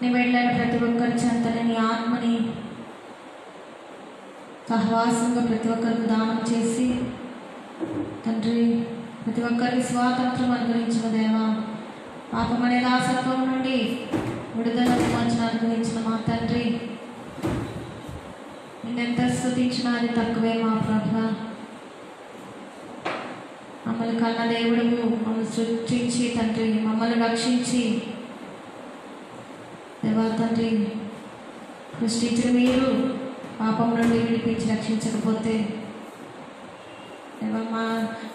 నీ వెళ్ళిన ప్రతి ఒక్కరి చెంతనే నీ ఆత్మని సహవాసంగా ప్రతి ఒక్కరికి దానం చేసి తండ్రి ప్రతి ఒక్కరికి స్వాతంత్రం అనుగ్రహించిన దేవా పాపం అనే దాసత్వం నుండి విడుదల విమోచన అనుగ్రహించిన మా తండ్రి నిన్నెంత స్తుతించినా అది తక్కువే మా ప్రభ. మమ్మల్ని కన్న దేవుడు మమ్మల్ని సృష్టించి తండ్రి మమ్మల్ని రక్షించి దేవా తండ్రి సృష్టించిన మీరు పాపం నుండి విడిపించి రక్షించకపోతే దేవా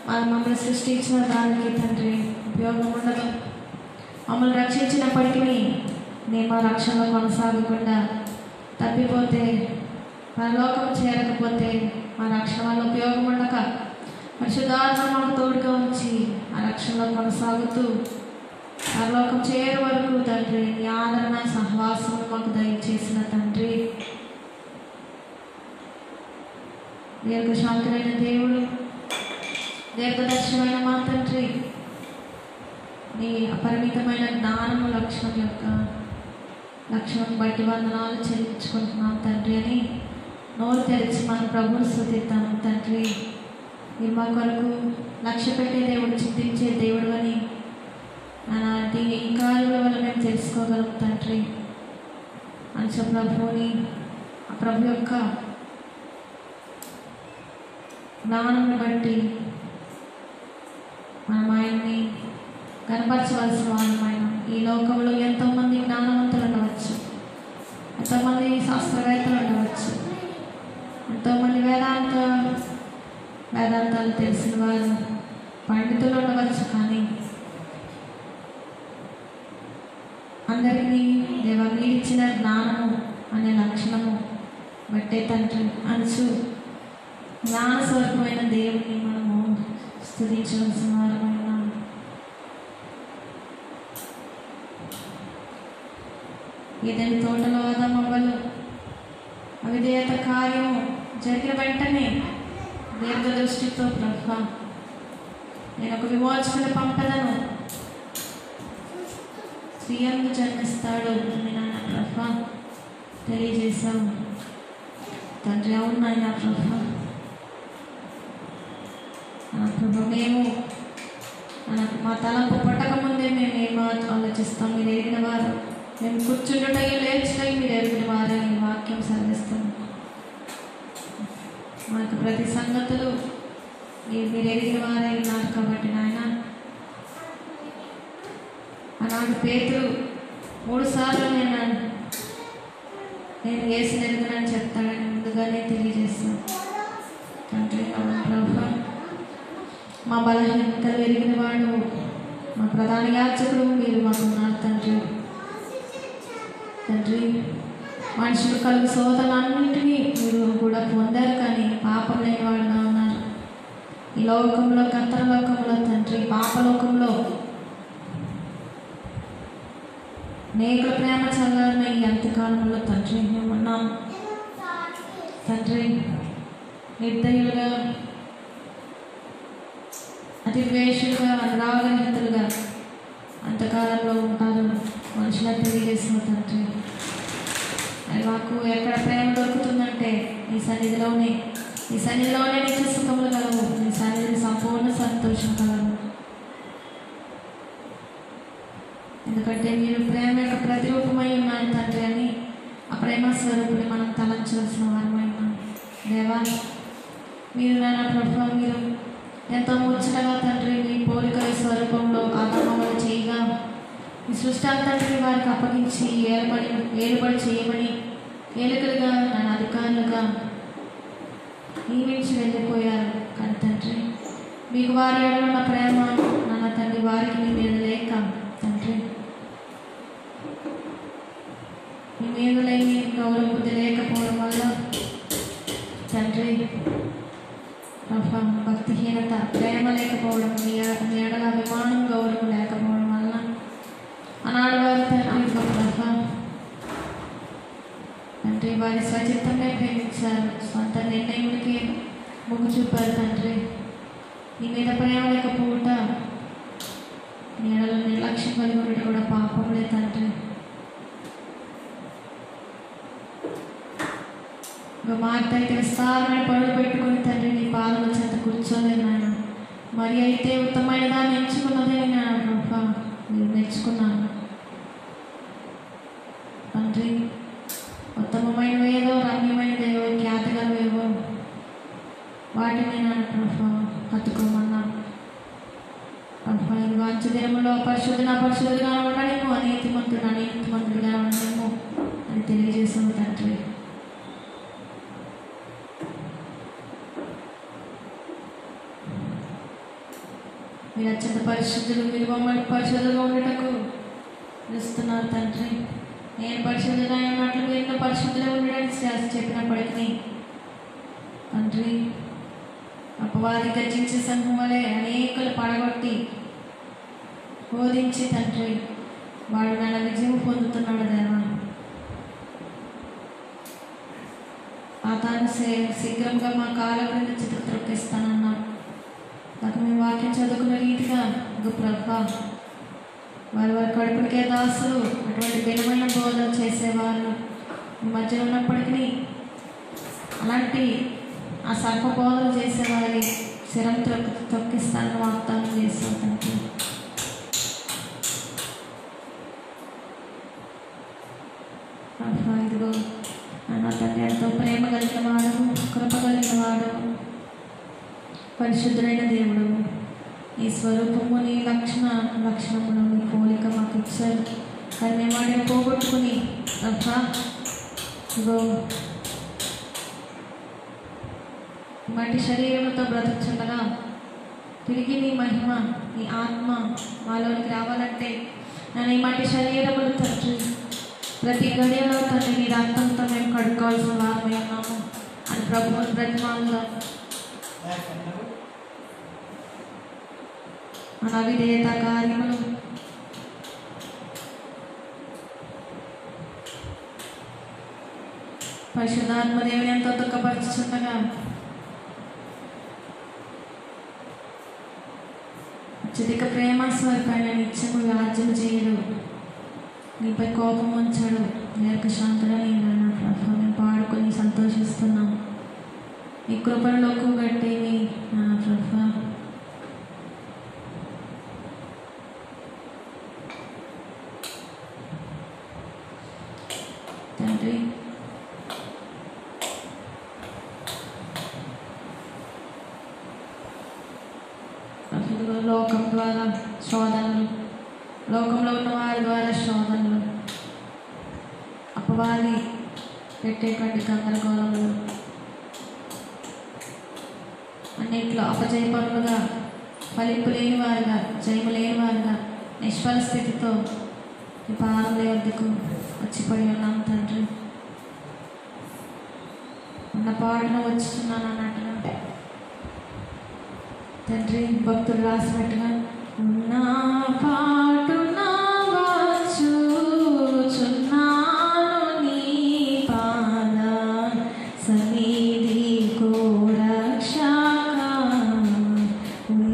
మమ్మల్ని సృష్టించిన దానికి తండ్రి ఉపయోగం ఉండదు. మమ్మల్ని రక్షించినప్పటికీ మేము ఆ రక్షణలో కొనసాగకుండా తప్పిపోతే పరలోకం చేరకపోతే మా రక్షణ వల్ల ఉపయోగం ఉండక పరిశుద్ధాత్మ మాకు తోడుగా ఉంచి ఆ రక్షణలో కొనసాగుతూ పరలోకం చేరే వరకు తండ్రి నీ ఆదరణ సహవాసం మాకు దయచేసిన తండ్రి దీర్ఘశాంతులైన దేవుడు దీర్ఘదర్శనమైన మా తండ్రి నీ అపరిమితమైన జ్ఞానము లక్ష్యం బట్టి వందనాలు చెల్లించుకుంటున్నాం తండ్రి అని నోరు తెరిచి మన ప్రభువుని స్తుతిద్దాము తండ్రి. మీరు మా కొరకు లక్ష్య పెట్టే దేవుడు చింతించే దేవుడు అని అలాంటి ఈ కార్యాల వల్ల మేము తెలుసుకోగలం తండ్రి అని ప్రభుని ఆ ప్రభు యొక్క జ్ఞానాన్ని బట్టి మనం ఆయన్ని కనపరచవలసిన వాళ్ళమైన ఈ లోకంలో ఎంతోమంది జ్ఞానవంతులు ఉండవచ్చు, ఎంతోమంది శాస్త్రవేత్తలు ఉండవచ్చు, ఎంతోమంది వేదాంతాలు తెలిసిన వారు పండితులు ఉండవచ్చు. కానీ అందరికీ దేవ మీరిచ్చిన జ్ఞానము అనే లక్షణము బట్టే తండ్రి అనుసు జ్ఞాన స్వరూపమైన దేవుని మనము స్తుతించవలసిన వారమైన ఏదైనా తోటలో ఆదామవ్వలు అవిధేయత కార్యము జరిగిన వెంటనే దీర్ఘదృష్టితో ప్రభ నేను ఒక విమోచకుని పంపదను, స్త్రీయందు జన్మిస్తాడు అని నాన్న ప్రభ తెలియజేశావు తండ్రి. అవును నాయన ప్రభ ప్రభు మేము మా తలంపు పట్టక ముందే మేము ఏమో ఆలోచిస్తాం. మీరు ఎరిగిన వారు. మేము కూర్చుండటం లేచినవి మీరు ఎరిగిన వారని వాక్యం సెలవిస్తాం. మాకు ప్రతి సంగతులు మీరు ఎరిగిన వారై ఉన్నారు కాబట్టి నాయన, ఆనాడు పేతురు 3 సార్లు నేను యేసుని ఎరుగునని చెప్తాడని ముందుగానే తెలియజేస్తాం తండ్రి. ప్రభు మా బలహీనతలు ఎరిగిన వాడు, మా ప్రధాన యాజకుడు మీరు మాకు ఉన్నారు తండ్రి. తండ్రి మనుషులు కలుగు శోధనన్నింటినీ మీరు కూడా పొందారు, కానీ పాపం లేని వాడుగా ఉన్నారు. ఈ లోకంలో, గంతర లోకంలో తండ్రి, పాపలోకంలో అనేకుల ప్రేమ చల్లారిన ఈ అంత్యకాలంలో తండ్రి మేము ఉన్నాం తండ్రి. నిర్దయులుగా, అతి ద్వేషులుగా, అనురాగరహితులుగా అంతకాలంలో ఉంటారు మనుషులకు తెలియజేసిన తండ్రి. అది మాకు ఎక్కడ ప్రేమ దొరుకుతుందంటే ఈ సన్నిధిలోనే నిత్య సుఖములు కలవు. ఈ సన్నిధిని సంపూర్ణ సంతోషం కలవు. ఎందుకంటే మీరు ప్రేమ యొక్క ప్రతిరూపమై ఉన్నారు తండ్రి అని ఆ ప్రేమ స్వరూపుని మనం తలంచవలసిన వారమైనా దేవా. మీరు నాన్న ప్రభు, మీరు ఎంతో ముచ్చటగా తండ్రి మీ పోలిక స్వరూపంలో ఆత్మలు చేయగా ఈ సృష్టి తండ్రి వారికి అప్పగించి ఏలుబడి చేయమని ఏలుకలుగా నన్ను అధికారులుగా నియమించి వెళ్ళిపోయారు. కానీ తండ్రి మీకు వారి ఉన్న ప్రేమ నాన్న తండ్రి వారికి మీ మీద లేక తండ్రి, మీ మీద లేని గౌరవ బుద్ధి లేకపోవడం వల్ల తండ్రి భక్తిహీనత, ప్రేమ లేకపోవడం, మీ ఎడల అభిమానం, గౌరవం లేకపోవడం వల్ల ఆనాడు వారి తండ్రి వారి స్వచిత్తమే ప్రేమించారు. సొంత నిర్ణయానికి మొగ్గు చూపారు తండ్రి. మీ మీద ప్రేమ లేకపోవట, మీ ఎడల నిర్లక్ష్యం కలిగి ఉండటం కూడా పాపంలే తండ్రి. మార్త అయితే విస్తారమైన పనులు పెట్టుకుని తండ్రి నీ పాదల చెంత కూర్చోలేదు నాయన. మరి అయితే ఉత్తమైన దాన్ని ఎంచుకున్నదే నాయన మీరు నేర్చుకున్నాను తండ్రి. ఉత్తమమైనవేదో, రమ్యమైనదేవో, ఖ్యాతిగలవేవో వాటిని నాన్న ప్రభా హత్తుకోమన్నా ప్రభా. ఇది వాంఛ దినములో అపరిశుద్ధుగా ఉండడేమో, అనీతిమంతుడిగా ఉండడేమో అని తెలియజేసాము తండ్రి. మీరు అత్యంత పరిశుద్ధులు, మీరు మమ్మల్ని పరిశుద్ధులుగా ఉండటకు పిలుస్తున్నారు తండ్రి. నేను పరిశుద్ధుగా ఉన్నట్లు మీరు పరిశుద్ధులుగా ఉండడానికి చెప్పినప్పటికీ తండ్రి అపవాది గర్జించే సంఘం వలె అనేకులు పడగొట్టి బోధించి తండ్రి వాడు నన్ను విజయం పొందుతున్నాడు దేవా. తాను శీఘ్రంగా మా కాళ్ళ క్రింద చిత్ర త్రొక్కిస్తానన్నా నాకు మేము వాక్యం చదువుకున్న రీతిగా ప్రభా వారి కడుపునికే దాసులు అటువంటి భిన్నమైన బోధనలు చేసేవారు మీ మధ్య ఉన్నప్పటికీ అలాంటి ఆ సర్ప బోధనలు చేసేవారి శిరం తొక్కిస్తానని వాగ్దానం చేస్తాను. ఇదిగో అన్న తండ్రి ఎంతో ప్రేమ కలిగిన వాడు, కృప కలిగిన వాడు, పరిశుద్ధుడైన దేవుడు, ఈ స్వరూపము నీ లక్షణములు నీ పోలిక మాకు ఇచ్చారు. కానీ మేము వాటిని పోగొట్టుకుని ఇగో మట్టి శరీరంతో బ్రతుకుచుండగా తిరిగి నీ మహిమ, నీ ఆత్మ మాలోనికి రావాలంటే నన్ను ఈ మట్టి శరీరములు తండ్రి ప్రతి గడియలో తండ్రి నీ రక్తంతో మేము కడుక్కోవాల్సిన వారమై ఉన్నాము అని ప్రభువుని బ్రతిమాలుగా మన అవిధేయత కార్యములు పరిశుద్ధాత్మ దేవుని ఎంతో దుఃఖపరుచుచుండగా అత్యధిక ప్రేమ స్వరూపైన నిత్యము రాజ్యం చేయడు, నీపై కోపం ఉంచాడు, దీర్ఘశాంతుడా నేను ప్రభు మేము పాడుకొని సంతోషిస్తున్నాం. ఈ కృపణలోకి గట్టి నా ప్రభు తండ్రి. లోకం ద్వారా శోధనలు, లోకంలో ఉన్న వారి ద్వారా శోధనలు, అపవాది పెట్టేటువంటి గందరగోళములు, అన్నింటిలో అపజయపరులుగా, ఫలింపు లేని వారుగా, జయము లేని వారుగా, నిష్ఫల స్థితితో ఈ పాదముల వద్దకు వచ్చిపోయి ఉన్నాం తండ్రి. ఉన్న పాటన వచ్చుతున్నాను అన్నట్టుగా తండ్రి భక్తులు రాసినట్టుగా నా పాటున వచ్చుచున్నాను నీ పాద సన్నిధి కోరక్షక.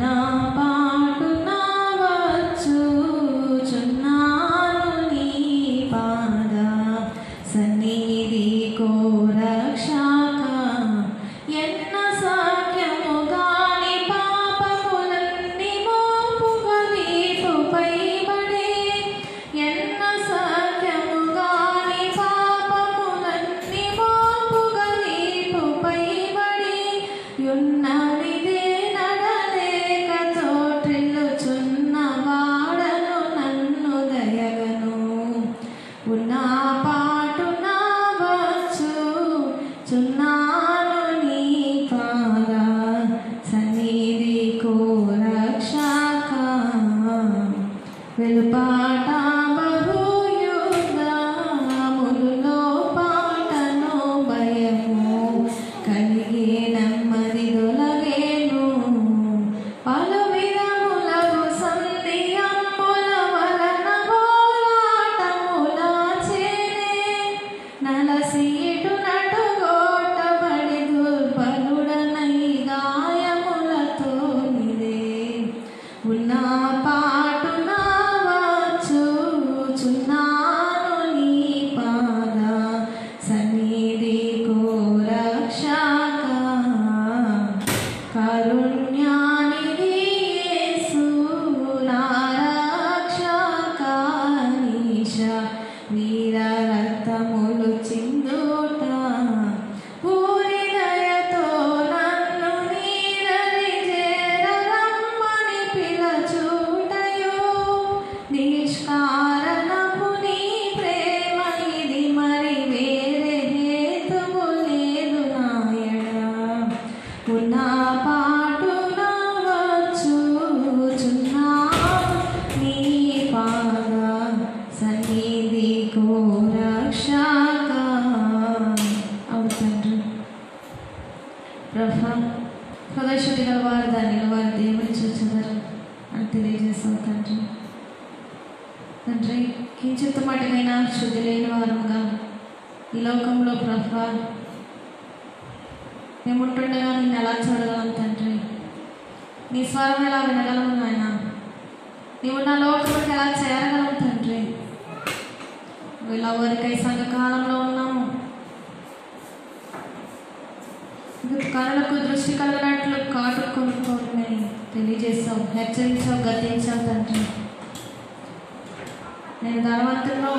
నా పాటున వచ్చుచున్నాను నీ పాద సన్నిధి కోరక్షక. ఎన్న సాఖ్యముగా వెలుపాట బహుయుగములలో పాటను భయము కలిగి నెమ్మది దొలగేను. పలు విధములకు సంధియముల వలన పోరాటముల చేనే నలసీటు నటుగొట్టబడి దుర్బలుడనై గాయములతో నిదే. ఉన్న పాటున వచ్చుచున్నాను నీ పాద సన్నిధి కోరక్షక. కారుణ్యానిధి యేసు నా రక్షక. నీశ వీర రక్తములు చిందుట పూరి దయతో నన్ను నీరని చేరరమ్మని పిలచుటయో. నిష్కారణపు నీ ప్రేమ ఇది మరి వేరే హేతువు లేదు నాయన. ఉన్న పాటున వచ్చుచున్నాను నీ పాద సన్నిధి కోరక్షక. అవుతండ్రి ప్రభా హృదయశుద్ధి గల వారు దానిలో వారి దేవుని చూచెదరు అని తెలియజేస్తావు తండ్రి. తండ్రి కించిత్ మటుకైనా శుద్ధి లేని వారుగా ఈ లోకంలో ప్రభా మేముంటుండగా నిన్ను ఎలా చూడగలం తండ్రి? నీ స్వరం ఎలా వినగలము నాయన? నీవు నా లోకంలోకి ఎలా చేరగలం తండ్రి? ఇలా వరకై సంఘకాలంలో ఉన్నాము. కనులకు దృష్టి కలిగినట్లు కాటు కొనుక్కోని తెలియజేస్తావు, హెచ్చరించావు, గద్దించావు తండ్రి. నేను ధనవంతుల్లో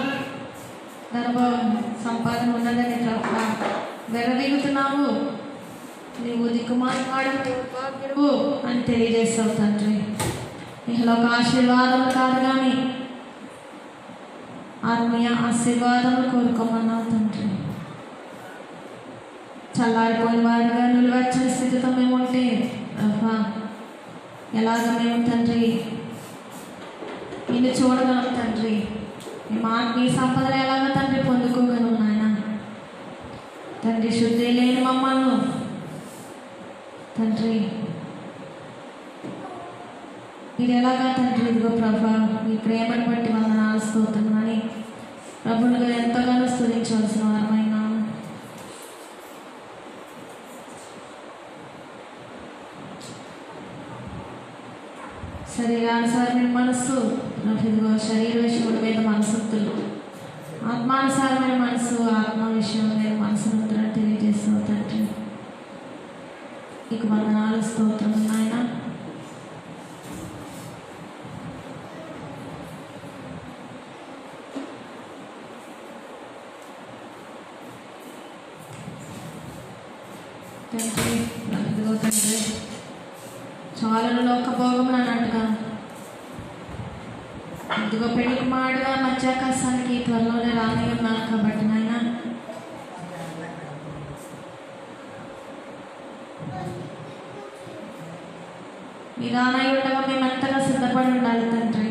సంపాదన ఉన్నదని వెరవీగుతున్నావు. నీవు దిక్కుమార్గాడు అని తెలియజేస్తావు తండ్రి. ఇహలోక ఆశీర్వాదములు కాదు కానీ ఆత్మీయ ఆశీర్వాదములు కోరుకోమన్నావు తండ్రి. చల్లారిపోయిన వారిగా నిలువచ్చని స్థితితో మేము ఉంటే ఎలాగ మేము తండ్రి నిన్ను చూడగలం తండ్రి? మేము ఆత్మీయ సంపదలు ఎలాగ తండ్రి పొందుకోగలం నాయన? తండ్రి శుద్ధి లేని మమ్మల్ని తండ్రి మీరు ఎలాగా తండ్రి ఇదిగో ప్రభా మీ ప్రేమను బట్టి వందనాలు స్తోత్రం అని ప్రభువుగా ఎంతగానో స్తుతించవలసిన వారమైన శరీరానుసారమైన మనస్సు ఇదిగో శరీర విషయం మీద మనసుతులు, ఆత్మానుసారమైన మనసు ఆత్మ విషయం మీద మనసును తెలియజేస్తూ తండ్రి నీకు వందనాలు స్తోత్రం నాయన. తండ్రి ఇదిగో తండ్రి చాలను లోకభోగములు అన్నట్టుగా ఇదిగో పెళ్లి కుమారుడుగా మధ్యాకాశానికి త్వరలోనే రాని ఉన్నారు కాబట్టి నాయన మీ రానై ఉండగా మేమంతగా సిద్ధపడి ఉండాలి తండ్రి.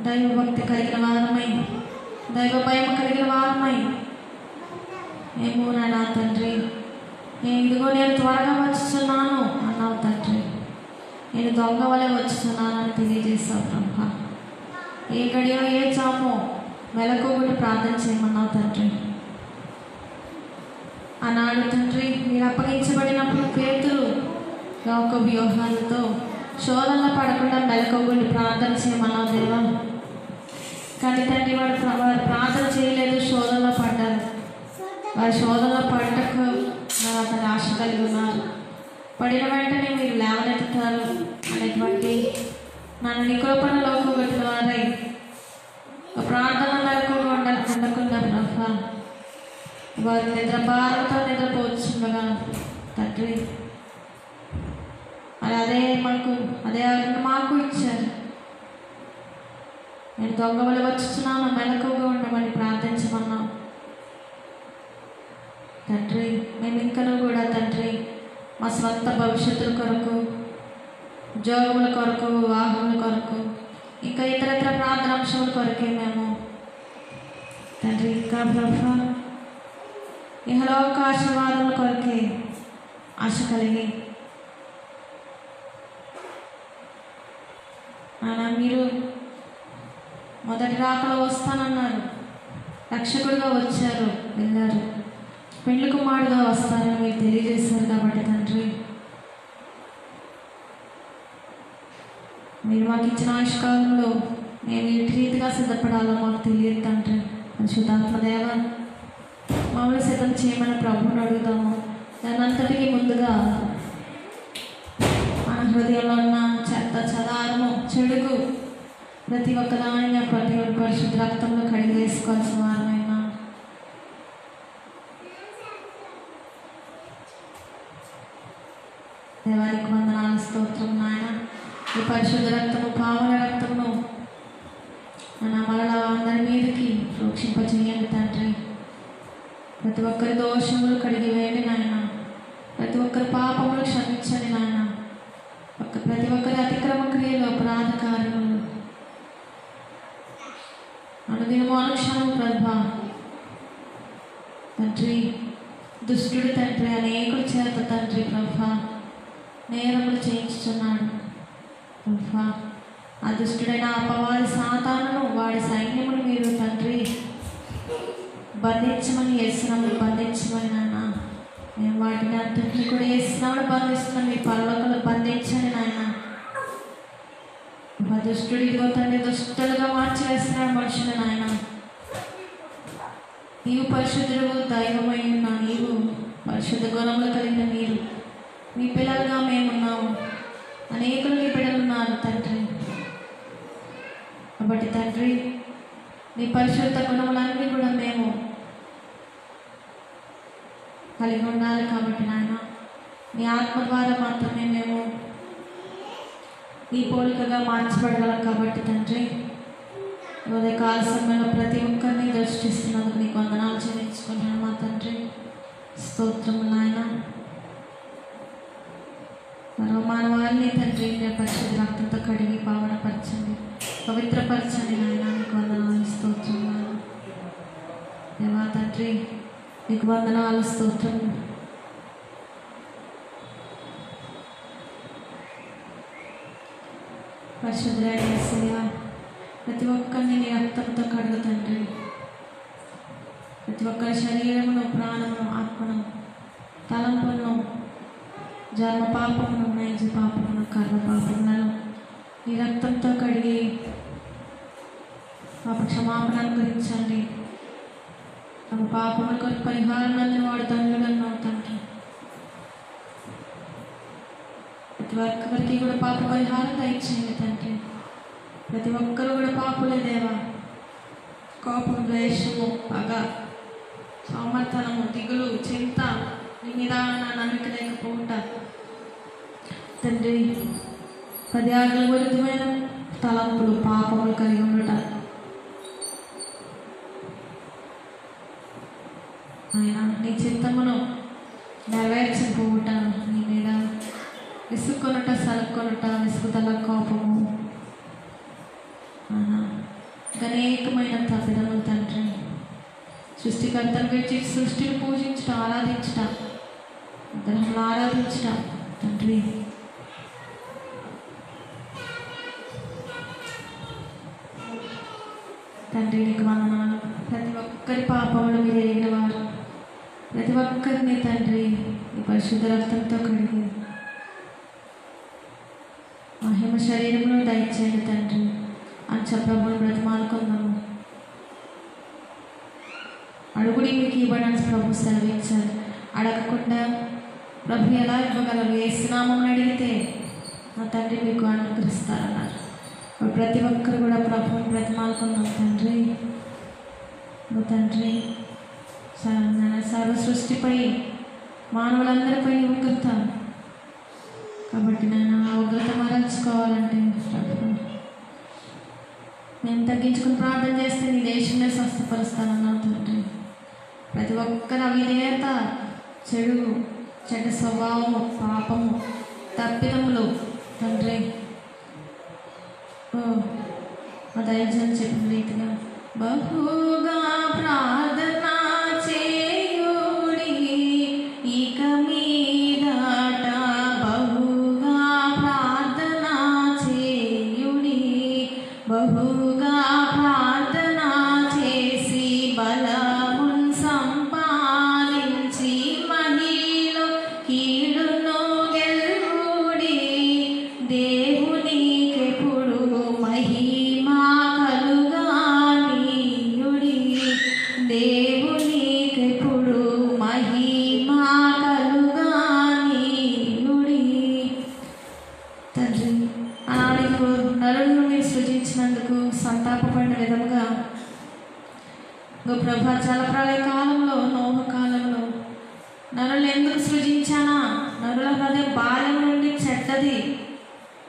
దైవభక్తి కలిగిన వారమై దైవ భయం కలిగిన వారమై ఏమో నాయనా తండ్రి ఇదిగో నేను త్వరగా వచ్చుతున్నాను అన్నావు తండ్రి. నేను దొంగ వలె వచ్చుతున్నానని తెలియజేస్తావు బ్రహ్మ. ఏ గడియో ఏ జామో మెలకువని ప్రార్థన చేయమన్నావు తండ్రి. ఆనాడు తండ్రి మీరు అప్పగించబడినప్పుడు పేతురు లోక వ్యూహాలతో శోధనలో పడకుండా మెలకువని ప్రార్థన చేయమన్నావు దేవా. కానీ తండ్రి వారు ప్రార్థన చేయలేదు, శోధనలో పడ్డారు. వారి శోధనలో పడటకు అతని ఆశ కలిగి ఉన్నారు. పడిన వెంటనే మీరు లేవనెత్తుతారు అనేటువంటి నన్ను నికృపణ లోకగొట్టిన వారై ప్రార్థన మెలకువగా ఉండకుండా బ్రహ్మ వారి నిద్ర భారంతో నిద్రపోతుండగా తండ్రి మరి అదే మాకు ఇచ్చారు. నేను దొంగ వల్ల వచ్చుతున్నాను, మెలకువగా ఉండమని ప్రార్థించమన్నాం తండ్రి. మేము ఇంకనూ కూడా తండ్రి మా స్వంత భవిష్యత్తుల కొరకు, ఉద్యోగముల కొరకు, వివాహముల కొరకు, ఇంకా ఇతరత్ర ప్రార్థనాంశముల కొరకే మేము తండ్రి ఇంకా ప్రభు ఇహలోక ఆశీర్వాదముల కొరకే ఆశ కలిగి మీరు మొదటి రాకలో వస్తానన్నారు, రక్షకుడిగా వచ్చారు, వెళ్ళారు, పెళ్లి కుమారుడుగా వస్తారని మీరు తెలియజేశారు. కాబట్టి తండ్రి మీరు మాకు ఇచ్చిన ఆయుష్కాలంలో మేము ఎటు రీతిగా సిద్ధపడాలో మాకు తెలియదు తండ్రి. పరిశుద్ధాత్మదేవ మమ్మల్ని సిద్ధం చేయమని ప్రభువుని అడుగుతాము. దానంతటికీ ముందుగా మన హృదయంలో ఉన్న చెత్త చెదారము చెడుగు ప్రతి ఒక్కదాని ప్రతి ఒక్క పరిశుద్ధ రక్తంలో కడిగి వేసుకోవాల్సిన వారమైనా దేవానికి వందనాలు స్తోత్రం నాయన. ఈ పరిశుద్ధ రక్తము పావన రక్తమును మన మరలా అందరి మీదకి ప్రోక్షింపచేయండి తండ్రి. ప్రతి ఒక్కరి దోషములు కడిగి వేయండి నాయన. ప్రతి ఒక్కరి పాపములు క్షమించండి నాయన. ప్రతి ఒక్కరి అతిక్రమ క్రియలు, అపరాధ కార్యములు అనుదినము అనుక్షణము ప్రభా తండ్రి దుష్టుడు తండ్రి అనేకుల చేత తండ్రి ప్రభా నేరములు చేయించుచున్నాడు ప్రభా. ఆ దుష్టుడైన అపవాది సాతానును వాడి సైన్యమును మీరు తండ్రి బంధించమని యేసునామములో బంధించమని నాయన. మేము వాటిని అంతటిని కూడా యేసునామములో బంధిస్తున్నాం. మీ పరలోకంలో బంధించండి నాయన. దుష్టుడు ఇదిగో తండ్రి దుష్టులుగా మార్చివేస్తున్నాడు మనుషులు నాయన. నీవు పరిశుద్ధుడు, దైవమై ఉన్న నీవు, పరిశుద్ధ గుణములు కలిగిన మీరు, మీ పిల్లలుగా మేమున్నాము. అనేకులు నీ బిడ్డలు ఉన్నారు తండ్రి. కాబట్టి తండ్రి నీ పరిశుద్ధ గుణములన్నీ కూడా మేము కలిగి ఉండాలి. కాబట్టి నాయన నీ ఆత్మ ద్వారా మాత్రమే మేము నీ పోలికగా మార్చబడగలం. కాబట్టి తండ్రి ఉదయకాల సమయంలో ప్రతి ఒక్కరిని దర్శిస్తున్నందుకు నీకు వందనాలు చెల్లించుకున్నాను మా తండ్రి. స్తోత్రము నాయన. మరో మానవాళ్ళని తండ్రి పరిశుద్ధ రక్తంతో కడిగి పావనపరచండి, పవిత్రపరచండి నాయన. నీకు వందనాలు స్తోత్రం నాయన. దేవా తండ్రి నీకు వందనాలు స్తోత్రం. పరిశుద్ధుడైన యేసయ్యా ప్రతి ఒక్కరిని నీ రక్తంతో కడుగు తండ్రి. ప్రతి ఒక్కరి శరీరమును, ప్రాణమును, ఆత్మను, తలంపులను, జన్మ పాపమును, నైజ పాపమును, కర్మ పాపములను నీ రక్తంతో కడిగి పాప క్షమాపణ అనుగ్రహించండి. తమ పాపముల కొరకు పరిహారం అందిన వాడు తండ్రులను తండ్రి. ప్రతి ఒక్కరికి కూడా పాప పరిహారం దయచేయండి తండ్రి. ప్రతి ఒక్కరు కూడా పాపులే దేవా. కోపం, ద్వేషము, పగ, సోమర్తనము, దిగులు, చింత, నీ మీద నా నమ్మిక లేకపోవుట తండ్రి, 10 ఆజ్ఞల విరుద్ధమైన తలంపులు పాపములు కలిగి ఉండట ఆయన నీ చిత్తమును నెరవేర్చకపోవుట, నీ మీద విసుక్కొనుట, సలుక్కొనుట, విసుగుదల, కోపము, అనేకమైన తప్పిదములు తండ్రి, సృష్టికర్తను పెట్టి సృష్టిని పూజించుట, ఆరాధించుట, విగ్రహంలో ఆరాధించుట తండ్రి, తండ్రి నీకు వందనాలు. ప్రతి ఒక్కరి పాపములు మీరు ఎరిగిన వారు, ప్రతి ఒక్కరిని తండ్రి ఈ పరిశుద్ధ రక్తంతో కడిగి మహిమ శరీరంలో దయచేయండి తండ్రి. అంచ ప్రభుని బ్రతిమాలుకుందాము. అడుగుడి మీకు ఇవ్వడానికి ప్రభు సెలవిచ్చారు. అడగకుండా ప్రభు ఎలా ఇవ్వగలరు? యేసునామమున అడిగితే నా తండ్రి మీకు అనుగ్రహిస్తారన్నారు. ప్రతి ఒక్కరు కూడా ప్రభుని బ్రతిమాలుకుందాం తండ్రి. నువ్వు తండ్రి సర్వ సృష్టిపై మానవులందరిపై ఉగ్రత కాబట్టి నేను ఆ ఉగ్రత మరల్చుకోవాలంటే మేము తగ్గించుకుని ప్రార్థన చేస్తే నీ దేశంలో స్వస్థపరుస్తానన్నావు తండ్రి. ప్రతి ఒక్కరి అవిధేయత, చెడ్డ స్వభావము, పాపము, తప్పిదములు తండ్రి మా దైవజనం చెప్పిన రీతిగా బహుగా ప్రార్థన చేయుడి ఇక మీదట, బహుగా ప్రార్థన చేయుడి, బహుగా ప్రార్థన చేసి బలమున్ సంపాదించి మహిలో కీడును గెలుడి, దేవునికెప్పుడు మహిమా కలుగా నీయుడి, దేవునికెప్పుడు మహిమా కలుగా నీయుడి. తండ్రి ఆనాడు నరులను మీరు సృజించినందుకు సంతాపపడిన విధముగా ప్రభు జలప్రళయ కాలంలో, నోహ కాలంలో నరులు ఎందుకు సృజించానా? నరుల హృదయం బాల్యం నుండి చెడ్డది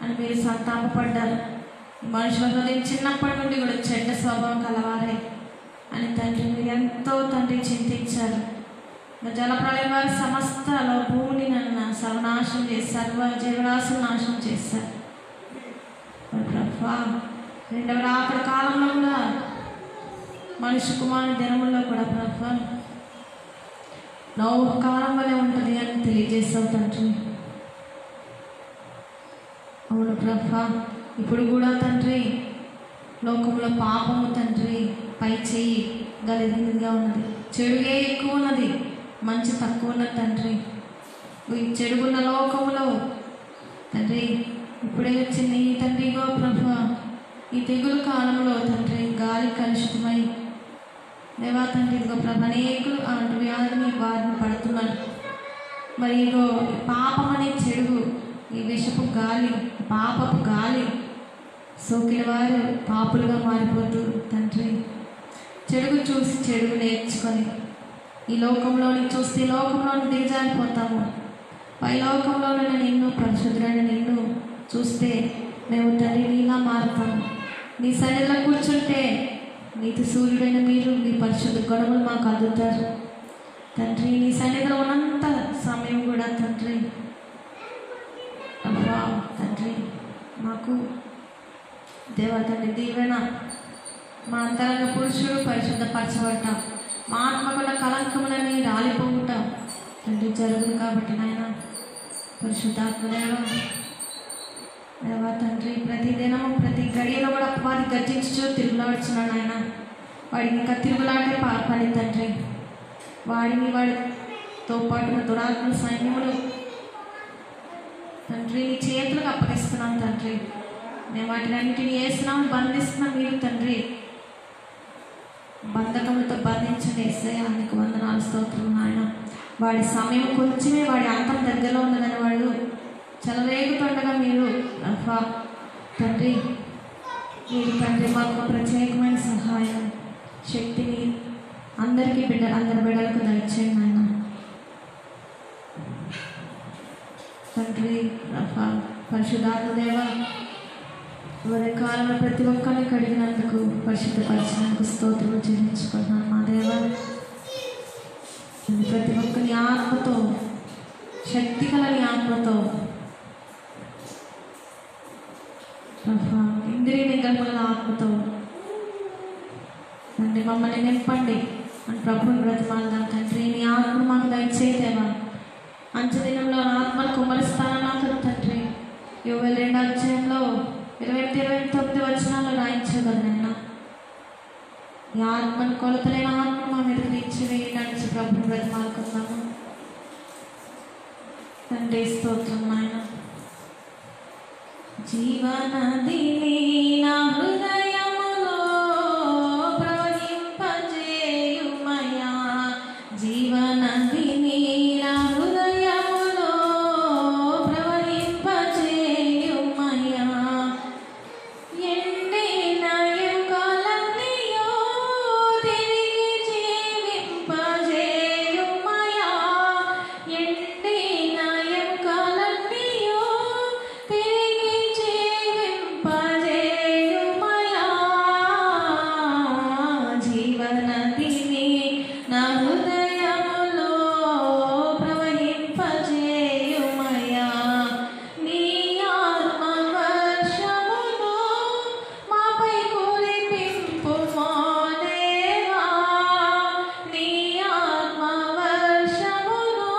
అని మీరు సంతాపపడ్డారు. మనుషుల హృదయం చిన్నప్పటి నుండి కూడా చెడ్డ స్వభావం కలవారే అని తండ్రి మీరు ఎంతో తండ్రి చింతించారు. జలప్రళయం వారి సమస్తలో భూమిని నన్ను సర్వనాశనం చేసి సర్వ జీవరాశులు నాశనం చేశారు. ప్రభా రెండవ రాత్రి కాలంలో కూడా మనిషి కుమారుని దినముల్లో కూడా ప్రభా నోహ కాలం వల్లే ఉంటుంది అని తెలియజేస్తావు తండ్రి. అవును ప్రభా, ఇప్పుడు కూడా తండ్రి లోకంలో పాపము తండ్రి పై చేయి గలిగా ఉన్నది, చెడుగే ఎక్కువ ఉన్నది, మంచి తక్కువ ఉన్నది తండ్రి. ఈ చెడుగున్న లోకములో తండ్రి ఇప్పుడే వచ్చింది ఈ తండ్రి గో ప్రభా, ఈ తెగులు కాలంలో తండ్రి గాలి కలుషితమై దేవా తండ్రి ఇదిగో ప్రభా అనేకులు అలాంటి వ్యాధిని బారిన పడుతున్నారు. మరి ఇగో పాపం అనే చెడుగు, ఈ విషపు గాలి, పాపపు గాలి సోకిన వారు పాపులుగా మారిపోతూ తండ్రి చెడుగు చూసి చెడుగు నేర్చుకొని ఈ లోకంలోని చూస్తే ఈ లోకంలోని దిగజారిపోతాము. పై లోకంలోనే నిన్ను పరిశుద్ధుడైన నిన్ను చూస్తే మేము తండ్రి నీలా మారుతాము. నీ సన్నిధిలో కూర్చుంటే నీతి సూర్యుడైన మీరు మీ పరిశుద్ధ గొడవలు మాకు అందుతారు తండ్రి. నీ సన్నిధిలో ఉన్నంత సమయం కూడా తండ్రి అబ్బా తండ్రి మాకు దేవా తండ్రి దీవెన, మా అంతరంగ పురుషుడు పరిశుద్ధపరచబడ్డ, మా ఆత్మకున్న కలంకములని రాలిపోవుట తండ్రి జరుగును. కాబట్టి నాయన పరిశుద్ధాత్మదేవ దేవా తండ్రి ప్రతి దినము ప్రతి గడియలో కూడా వారి గర్జించు తిరుగులాడుచున్నాడు ఆయన. వాడికి ఇంకా తిరుగులాడే పని తండ్రి. వాడిని వాడితో పాటు దురాత్మ సైన్యములు తండ్రి నీ చేతులకు అప్పగిస్తున్నాం తండ్రి. మేము వాటిని అన్నింటినీ వేస్తున్నాం, బంధిస్తున్నాం. మీరు తండ్రి బంధకములతో బంధించండి వేస్తాయి. అందుకు వందనాలు స్తోత్రం నాయన. వాడి సమయం కొంచెమే, వాడి అంతం దగ్గరలో ఉన్నదని వాడు చెలరేగుతుండగా మీరు తండ్రి మీరు తండ్రి మాకు ప్రత్యేకమైన సహాయం శక్తిని అందరి బిడ్డలకు దయచేయండి నాయన. తండ్రి పరిశుద్ధాత్మ దేవ కాలంలో ప్రతి ఒక్కరిని కడిగినందుకు పరిశుద్ధపరిచినందుకు స్తోత్రం చెల్లించుకుంటున్నాను మా దేవ. ప్రతి ఒక్కరి ఆత్మతో శక్తి కలని ఆత్మతో ఇంద్రియ నిగ్రహముల ఆత్మతో తండ్రి మమ్మల్ని నింపండి అని ప్రభుని బ్రతిమాలదాం తండ్రి. నీ ఆత్మ మాకు దయచేదేవా. అంచెదినంలో ఆత్మను కుమ్మరిస్తానన్నా కదా తండ్రి. యోవేలు 2వ అధ్యాయంలో 28-29 వచనాల్లో రాయించగలరు నాయన. ఈ ఆత్మను కొలతలేని ఆత్మ మా మీదకి తీర్చివేయడానికి ప్రభుని బ్రతిమాలుకుందాము తండ్రి. స్తోత్రం నాయన. జీవనదిని నా హృదయములో ప్రవహింపజేయుమయా. జీవనదిని నా హృదయములో ప్రవహింపజేయుమయా. ఎండిన ఎముకలన్నీయో తిరిగి జీవింపజేయుమయా. ఎండిన ఎముకలన్నీయో తిరిగి జీవింపజేయుమయా. జీవనదిని నా హృదయములో ప్రవహింపజేయుమయా. నీ ఆత్మ వర్షమును మాపై కురిపింపుమా దేవా. నీ ఆత్మ వర్షమును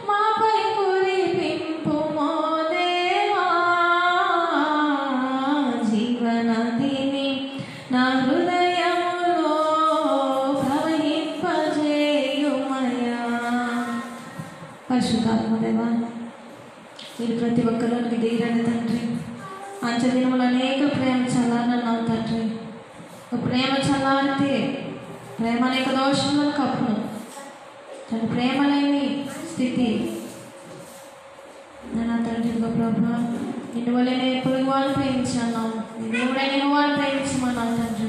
మాపై కురిపింపుమా దేవా. జీవనదిని నా హృదయములో ప్రవహింపజేయుమయా. పరిశుద్ధాత్మ దేవా, మీరు ప్రతి ఒక్కరికి ధీరని తండ్రి. అంచెదినములు అనేక ప్రేమ చల్లారన్నావు తండ్రి. ప్రేమ చల్లారితే ప్రేమ అనేక దోషములను కప్పును తన ప్రేమ లేని స్థితి నా తండ్రి. ప్రభా, నిన్ను వల్ల నేను పొరుగు వాడిని ప్రేమించాను. దేవుడే నేను వాడిని ప్రేమించమన్నావు తండ్రి.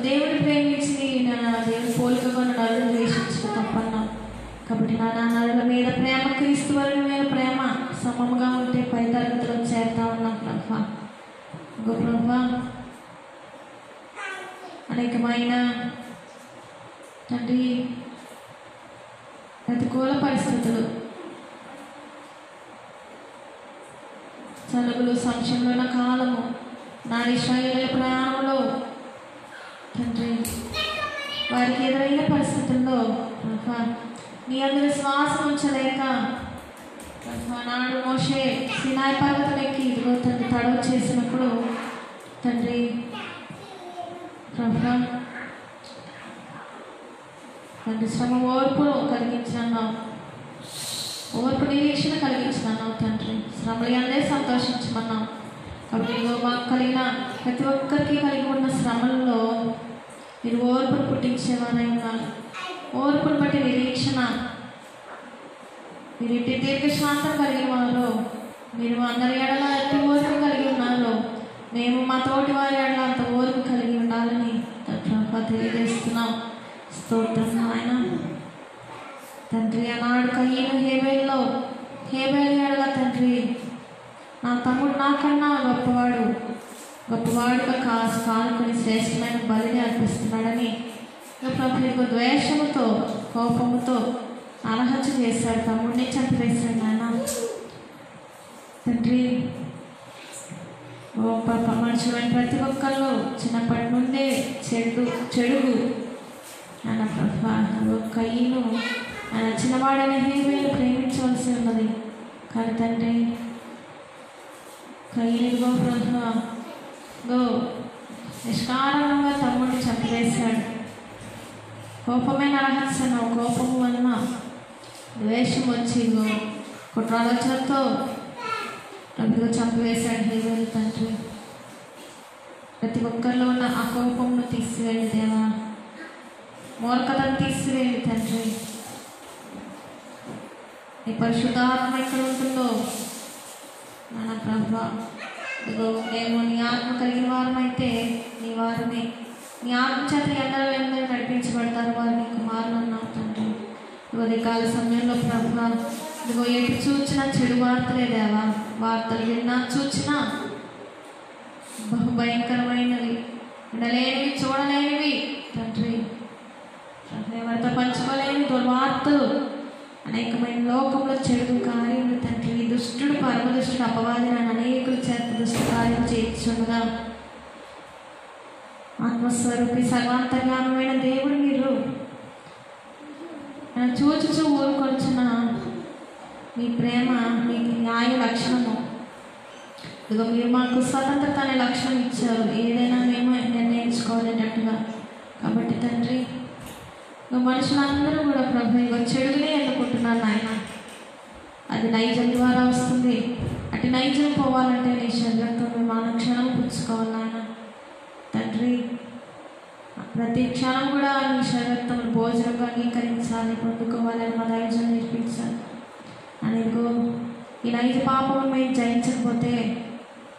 దేవుడిని ప్రేమించి నా దేవుడి పోలికగా నన్ను అర్థం ద్వేషించిన తప్పన్నావు. కాబట్టి నా నరుల మీద ప్రేమ క్రీస్తు వారి మీద ప్రేమ సమముగా ఉంటే పై తరగతిలో చేరుతా ఉన్నాం ప్రభా. ప్రభా, అనేకమైన తండ్రి ప్రతికూల పరిస్థితులు, చలుగులు, సంక్షేమమైన కాలము, నా ఇశ్రాయేలీయుల ప్రయాణంలో తండ్రి వారికి ఎదురైన పరిస్థితుల్లో నీ అందరి విశ్వాసం ఉంచలేక నాడు మోషే సినాయి పర్వతం ఎక్కి ఇదిగో తండ్రి తడవ చేసినప్పుడు తండ్రి ప్రభా తండ్రి శ్రమ ఓర్పును కలిగించన్నావు. ఓర్పు నిరీక్షణ కలిగించన్నావు తండ్రి. శ్రమలు అనే సంతోషించమన్నావు. కాబట్టి ఇదిగో మాకు కలిగిన ప్రతి ఒక్కరికి కలిగి ఉన్న శ్రమల్లో మీరు ఓర్పును పుట్టించేవారై ఉన్నారు. ఓర్పును బట్టి నిరీక్షణ, మీరు ఇంటి దీర్ఘశాంతం కలిగిన వారు. మీరు అందరి ఎడల ఎట్టి ఓర్పు కలిగి ఉన్నారు. మేము మా తోటి వారి ఎడల అంత ఓర్పు కలిగి ఉండాలని తెలియజేస్తున్నాం. స్తోత్రం నాయన తండ్రి. ఆనాడు కయ్యను హేబేలు ఎడల తండ్రి నా తమ్ముడు నాకన్నా గొప్పవాడుగా కానుకొని శ్రేష్టమైన బలిని అర్పిస్తున్నాడని ప్రభుత్వ ద్వేషముతో కోపముతో అలహత్య చేశాడు. తమ్ముడిని చంపివేశాడు నాయన తండ్రి. మనుషులైన ప్రతి ఒక్కళ్ళు చిన్నప్పటి నుండే చెడుగు ఆయన ప్రభా. కయ్యను ఆయన చిన్నవాడైన హేబేలు ప్రేమించవలసి ఉన్నది. కానీ తండ్రి కయ్యను ప్రభా నిష్కారణంగా తమ్ముడిని చంపివేశాడు. కోపమైన రహస్యం, కోపము వలన ద్వేషం వచ్చి కుట్రాలోచనతో ప్రభుగా చంపివేశాడు హేబేలు తండ్రి. ప్రతి ఒక్కరిలో ఉన్న ఆ కోపమును తీసివేయండి దేవా. మూర్ఖతను తీసివేయండి తండ్రి. నీ పరిశుద్ధాత్మ ఎక్కడ ఉంటుందో మన ప్రభా ఇదిగో మేము నీ ఆత్మ కలిగిన వారమైతే నీ వారిని నీ ఆత్మ చేత ఎందరో నడిపించబడతారు. వారు నీ కుమారులు అన్నావు తండ్రి. ఉదయకాల సమయంలో ప్రభా ఇదిగో ఎటు చూచినా చెడు వార్తలే దేవా. వార్తలు విన్నా చూచినా బహుభయంకరమైనవి, వినలేనివి, చూడలేనివి తండ్రి, ఎవరితో పంచుకోలేని దుర్వార్తలు, అనేకమైన లోకంలో చెడు కార్యములు తండ్రి. దుష్టుడు, పరమదుష్టుడు, అపవాది నన్ను అనేకుల చేత దుష్ట కార్యం చేయించుండగా ఆత్మస్వరూపి సర్వాంతర్యామైన దేవుడు మీరు చూచుచూ ఊరుకొచ్చిన మీ ప్రేమ, మీ న్యాయ లక్షణము. ఇదిగో మీరు మాకు స్వతంత్రత అనే లక్షణం ఇచ్చారు, ఏదైనా మేము నిర్ణయించుకోలేటట్టుగా. కాబట్టి తండ్రి, మనుషులందరూ కూడా ప్రభు ఇగో చెడునే ఎన్నుకుంటున్నారు నాయన. అది నైజం ద్వారా వస్తుంది. అటు నైజం పోవాలంటే నీ శరీరంతో మేము అనుక్షణం పుచ్చుకోవాలి నాయన. తండ్రి, ప్రతి క్షణం కూడా నీ శరీరంతో భోజనంగా అంగీకరించాలి, పొందుకోవాలని మా నైజం నేర్పించాలి. అనేకో ఈ నైజ పాపము మేము జయించకపోతే,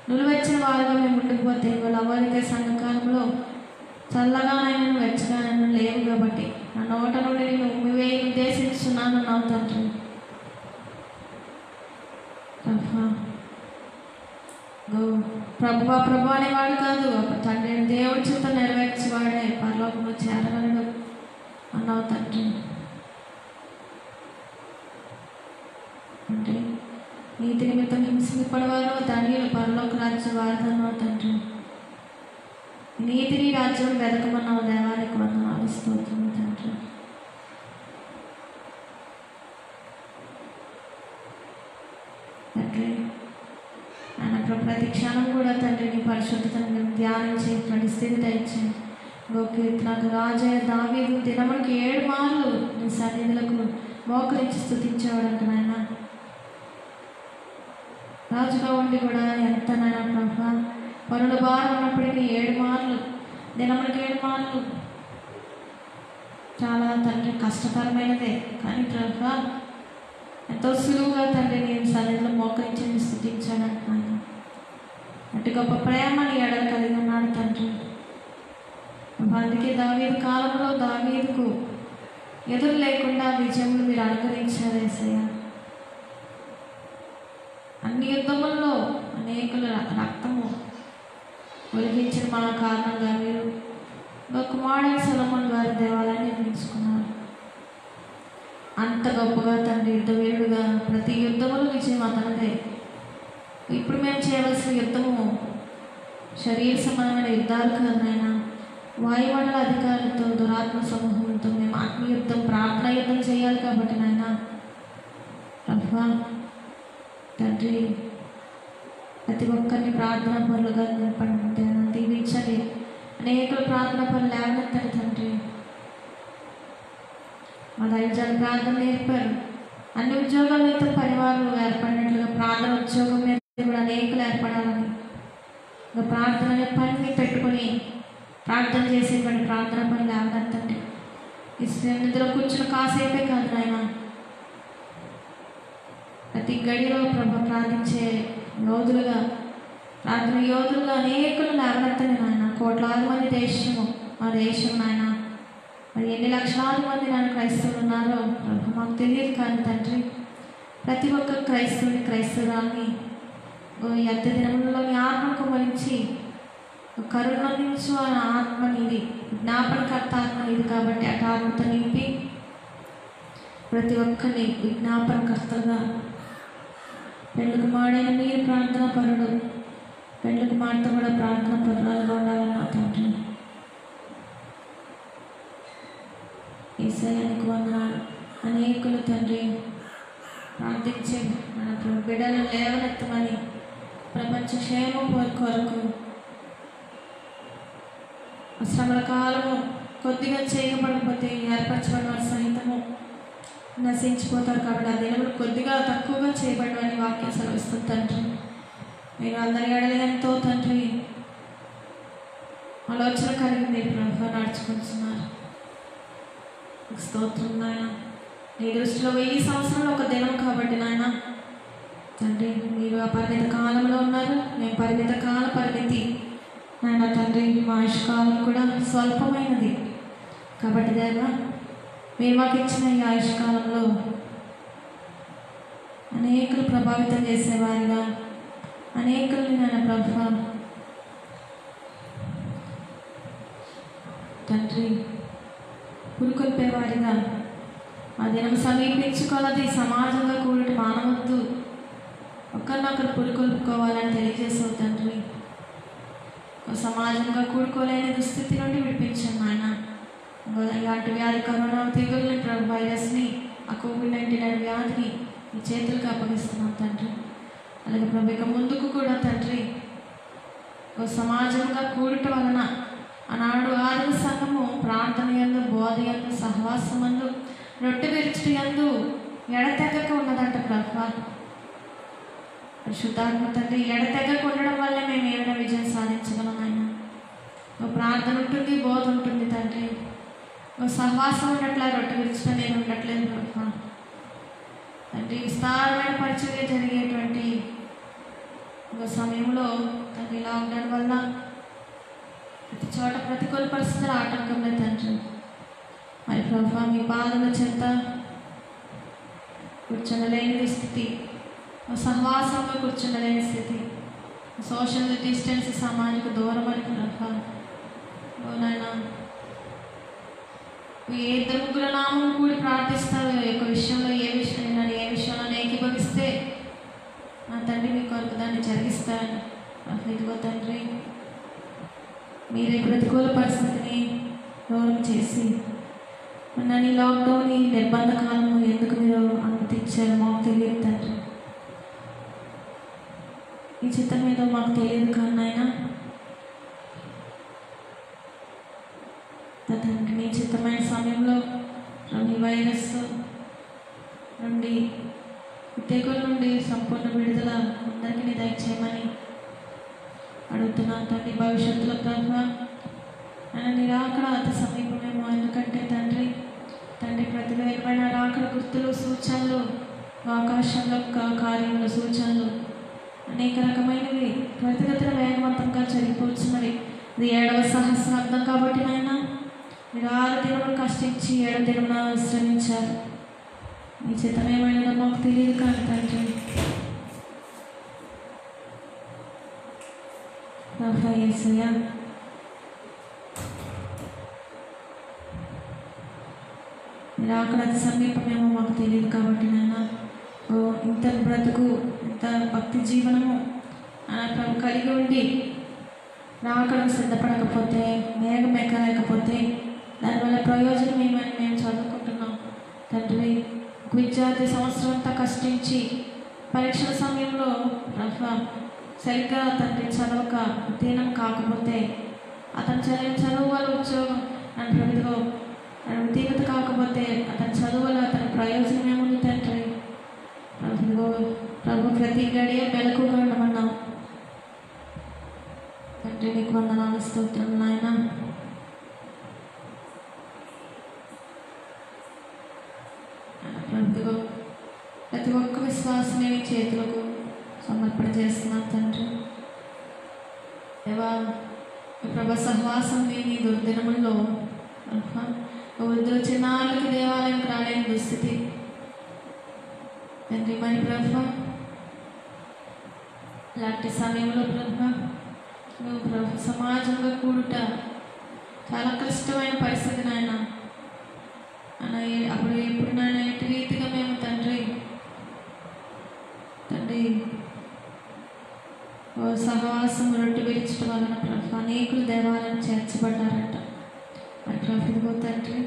నులువెచ్చిన వారుగా మేము ఉండిపోతే, లవరిక సంఘకాలంలో చల్లగా నేను వెచ్చగా నన్ను లేవు కాబట్టి నా నోట నుండి నేను ఉమ్మివే ఉద్దేశిస్తున్నాను నా తండ్రి. ప్రభువా ప్రభు అనేవాడు కాదు, తండ్రి దేవుడి చిత్తం నెరవేర్చేవాడే పరలోకంలో చేరగలడు అన్నావు తండ్రి. అంటే నీతి నిమిత్తం హింసింపడవారు ధన్యులు పరలోక రాజ్య వారదన్నావు తండ్రి. నీతిని రాజ్యం వెతకమన్నావు దేవానికి వందనాలు, స్తోత్రము తండ్రి. తండ్రి ఆయన ప్రతి క్షణం కూడా తండ్రి నీ పరిశుద్ధతను ధ్యానించి పరిస్థితి దయచేయండి. గోకీర్తనకు రాజయ్య దావీదు దినమునికి 7 మార్లు నీ సన్నిధులకు మోకరించి స్తుతించేవాడంట నాయన. రాజుగా ఉండి కూడా ఎంత నాయన ప్రభా పనుల భారం ఉన్నప్పటికీ 7 మార్లు, దినములకి 7 మార్లు చాలా తండ్రి కష్టతరమైనదే. కానీ ప్రభా ఎంతో సులువుగా తండ్రి నేను సన్నిధిలో మోకరించి స్తుతించాడంట నాయన. అటు గొప్ప ప్రేమ నీ ఎడల కలిగి ఉన్నాడు తండ్రి. అందుకే దావీదు కాలంలో దావీదుకు ఎదురు లేకుండా విజయములు మీరు అనుగ్రహించారు యేసయ్య. అన్ని యుద్ధముల్లో అనేకుల రక్తము ఒలిగించిన మన కారణంగా మీరు కుమారుడు సొలొమోను వారి దేవాలయాన్ని నిర్మించుకున్నారు. అంత గొప్పగా తండ్రి యుద్ధవీరుడుగా ప్రతి యుద్ధములు విజయం అతనిదే. ఇప్పుడు మేము చేయవలసిన యుద్ధము శరీర సంబంధమైన యుద్ధాలు కాదనైనా, వాయుమండల అధికారులతో దురాత్మ సమూహంతో మేము ఆత్మయుద్ధం, ప్రార్థన యుద్ధం చేయాలి. కాబట్టి నాయన ప్రభా తండ్రి ప్రతి ఒక్కరిని ప్రార్థనా పనులుగా నిలబడి దీవించండి. అనేకులు ప్రార్థనా పనులు లేవనెత్తండి తండ్రి. మా దైవజాలు ప్రార్థన నేర్పారు. అన్ని ఉద్యోగాలతో పరివారాలు ఏర్పడినట్లుగా ప్రార్థన ఉద్యోగం మీద కూడా అనేకులు ఏర్పడాలని ప్రార్థన పనిని పెట్టుకొని ప్రార్థన చేసేటువంటి ప్రార్థన పనులు లేవనెత్తండి. ఈ నిద్రలో కూర్చుని కాసేపే కాదు నాయన, ప్రతి గడిలో ప్రభు ప్రార్థించే యోధులుగా, ప్రార్థన యోధులుగా అనేకులు లేవనెత్తండి నాయన. కోట్లాది మంది దేశము, మా దేశం నాయన, మరి ఎన్ని లక్షలాది మంది నాన్న క్రైస్తవులు ఉన్నారో ప్రభు మాకు తెలియదు. కానీ తండ్రి ప్రతి ఒక్క క్రైస్తవుని, క్రైస్తవురాల్ని ఈ అంత్య దినములలో నీ ఆత్మకు మరించి కరుణించు అనే ఆత్మ నీది, విజ్ఞాపనకర్త ఆత్మ నీది. కాబట్టి అటు ఆత్మతో నింపి ప్రతి ఒక్కరిని విజ్ఞాపనకర్తగా, పెళ్లి కుమారుడైన మీరు ప్రార్థన పరుడు, పెళ్లి కుమార్తె కూడా ప్రార్థన పరురాలుగా ఉండాలన్నా తండ్రి. యేసయ్యానికి వందనాలు. అనేకులు తండ్రి ప్రార్థించే మన బిడ్డలు లేవనెత్తమని, ప్రపంచ క్షేమం కొరకు శ్రమల కాలము కొద్దిగా చేయబడిపోతే ఏర్పరచబడిన వారు సహితము నశించిపోతారు. కాబట్టి ఆ దినములు కొద్దిగా తక్కువగా చేయబడమని వాక్యం సెలవిస్తుంది తండ్రి. మీరు అందరి ఎడల ఎంతో తండ్రి ఆలోచన కలిగి మీరు ప్రభు నడుచుకుంటున్నారు. స్తోత్రం నాయన. నీ దృష్టిలో 1000 సంవత్సరాలు ఒక దినం కాబట్టి నాయన తండ్రి మీరు ఆ పరిమిత కాలంలో ఉన్నారు, మేము పరిమిత కాల పరిమితి నాయన తండ్రి. మా ఆయుష్కాలం కూడా స్వల్పమైనది. కాబట్టి దేవా మీరు మాకు ఇచ్చిన ఈ ఆయుష్కాలంలో అనేకులు ప్రభావితం చేసేవారిగా, అనేకుల్ని నాయన ప్రభు తండ్రి పురుకొల్పేవారిగా, ఆ దినం సమీపించుకోవాలి. సమాజంగా కూడి మానవద్దు, ఒకరినొకరు పురుకొల్పుకోవాలని తెలియజేసావు తండ్రి. సమాజంగా కూడుకోలేని దుస్థితి నుండి విడిపించాను నాయన. ఇలాంటి వ్యాధి, కరోనా తెగుల్ని, వైరస్ని, ఆ కోవిడ్-19 వ్యాధిని ఈ చేతులకు అప్పగిస్తున్నాం తండ్రి. అలాగే ప్రభు ఇక ముందుకు కూడా తండ్రి సమాజంగా కూడటం వలన ఆనాడు ఆదిమ సంఘము ప్రార్థన యందు, బోధ యందు, సహవాసం యందు, రొట్టె విరుచుట యందు ఎడతెగక ఉన్నదంట ప్రభు. పరిశుద్ధాత్మ తండ్రి, ఎడతెగక ఉండడం వల్ల మేము ఏమైనా విజయం సాధించగలం ఆయన. ప్రార్థన ఉంటుంది, బోధ ఉంటుంది తండ్రి. సహవాసం ఉండట్లేదు, రొట్టె విరుచుట నేను ఉండట్లేదు ప్రభు. తండ్రి విస్తారమైన పరిచర్య జరిగేటువంటి ఒక సమయంలో తండ్రి లాక్డౌన్ వల్ల ప్రతి చోట ప్రతికూల పరిస్థితులు ఆటంకం లేదు తండ్రి. మరి ప్రభు మీ పాదల చెంత కూర్చుండలేని స్థితి, సహవాసంలో కూర్చుండలేని స్థితి, సోషల్ డిస్టెన్స్, సామాజిక దూరం అని ప్రభు నాయన ఏ ఇద్దరు ముగ్గురు నామం కూడి ప్రార్థిస్తారు ఈ యొక్క విషయంలో, ఏ విషయంలో ఏకీభవిస్తే నా తండ్రి మీ కొరకు దాన్ని జరిగిస్తారని. ఇదిగో తండ్రి మీరే ప్రతికూల పరిస్థితిని దూరం చేసి నన్ను లాక్డౌన్, ఈ నిర్బంధ కాలము ఎందుకు మీరు అనుమతించారు మాకు తెలియదు తండ్రి. ఈ చిత్తం మీద మాకు తెలియదు కానీ ఆయన తండ్రి మీ చిత్తమైన సమయంలో ఈ వైరస్ నుండి, తెగుల నుండి సంపూర్ణ విడుదల అందరికీ దయచేయమని అడుగుతున్నాను తండ్రి. భవిష్యత్తులో ప్రభు నిరాకడ అతి సమీపమేమో, ఎందుకంటే తండ్రి ప్రతి వేరుమైన రాకడ గుర్తులు, సూచనలు, ఆకాశంలో కార్యములు, సూచనలు అనేక రకమైనవి త్వరితగతిన వేగవంతంగా జరిగిపోతున్నవి. ఇది 7వ సహస్రాబ్దం కాబట్టి నాయన మీరు 6 దినములు కష్టించి 7వ దినమున విశ్రమించారు. మీ చిత్తం ఏమైనా మాకు తెలియదు కానీ తండ్రి యేసయ్యా మీరు అక్కడ అతి సమీపమేమో మాకు తెలియదు కాబట్టి నాయన ఇంత బ్రతుకు, ఇంత భక్తి జీవనము ప్రభు కలిగి ఉండి రాకడకు సిద్ధపడకపోతే, మేఘం ఎక్కలేకపోతే దానివల్ల ప్రయోజనం ఏమని మేము చదువుకుంటున్నాం తండ్రి. విద్యార్థి సంవత్సరం అంతా కష్టించి పరీక్షల సమయంలో సరిగ్గా తండ్రి చదవక ఉత్తీర్ణం కాకపోతే, అతను చదువు వల్ల ఉద్యోగం ప్రభుత్వం ఉత్తీర్ణత కాకపోతే అతని చదువు వల్ల అతని ప్రయోజనం ఏముంది తండ్రి. ప్రభు ప్రతి గడియ మెలకుగా ఉండమన్నాం తండ్రి. నీకు వందనాలు, స్తోత్రం నాయన. ప్రతి ఒక్క విశ్వాసమే చేతులకు సమర్పణ చేస్తున్నాను తండ్రి. ప్రభు సహవాసం లేని దుర్దినముల్లో వృద్ధులు చిన్నాళ్ళకి దేవాలయంకి రాలేని దుస్థితి తండ్రి. మరి ప్రభు ఇలాంటి సమయంలో ప్రభు సమాజంగా కూడుట చాలా కష్టమైన పరిస్థితి నాయన. అప్పుడు ఎప్పుడు నాయన ఎటు రీతిగా మేము తండ్రి సహవాసం రొట్టె విరుచడం వలన ప్రభు అనేకులు దేవాలయం చేర్చబడ్డారంట. మరి ప్రభు తండ్రి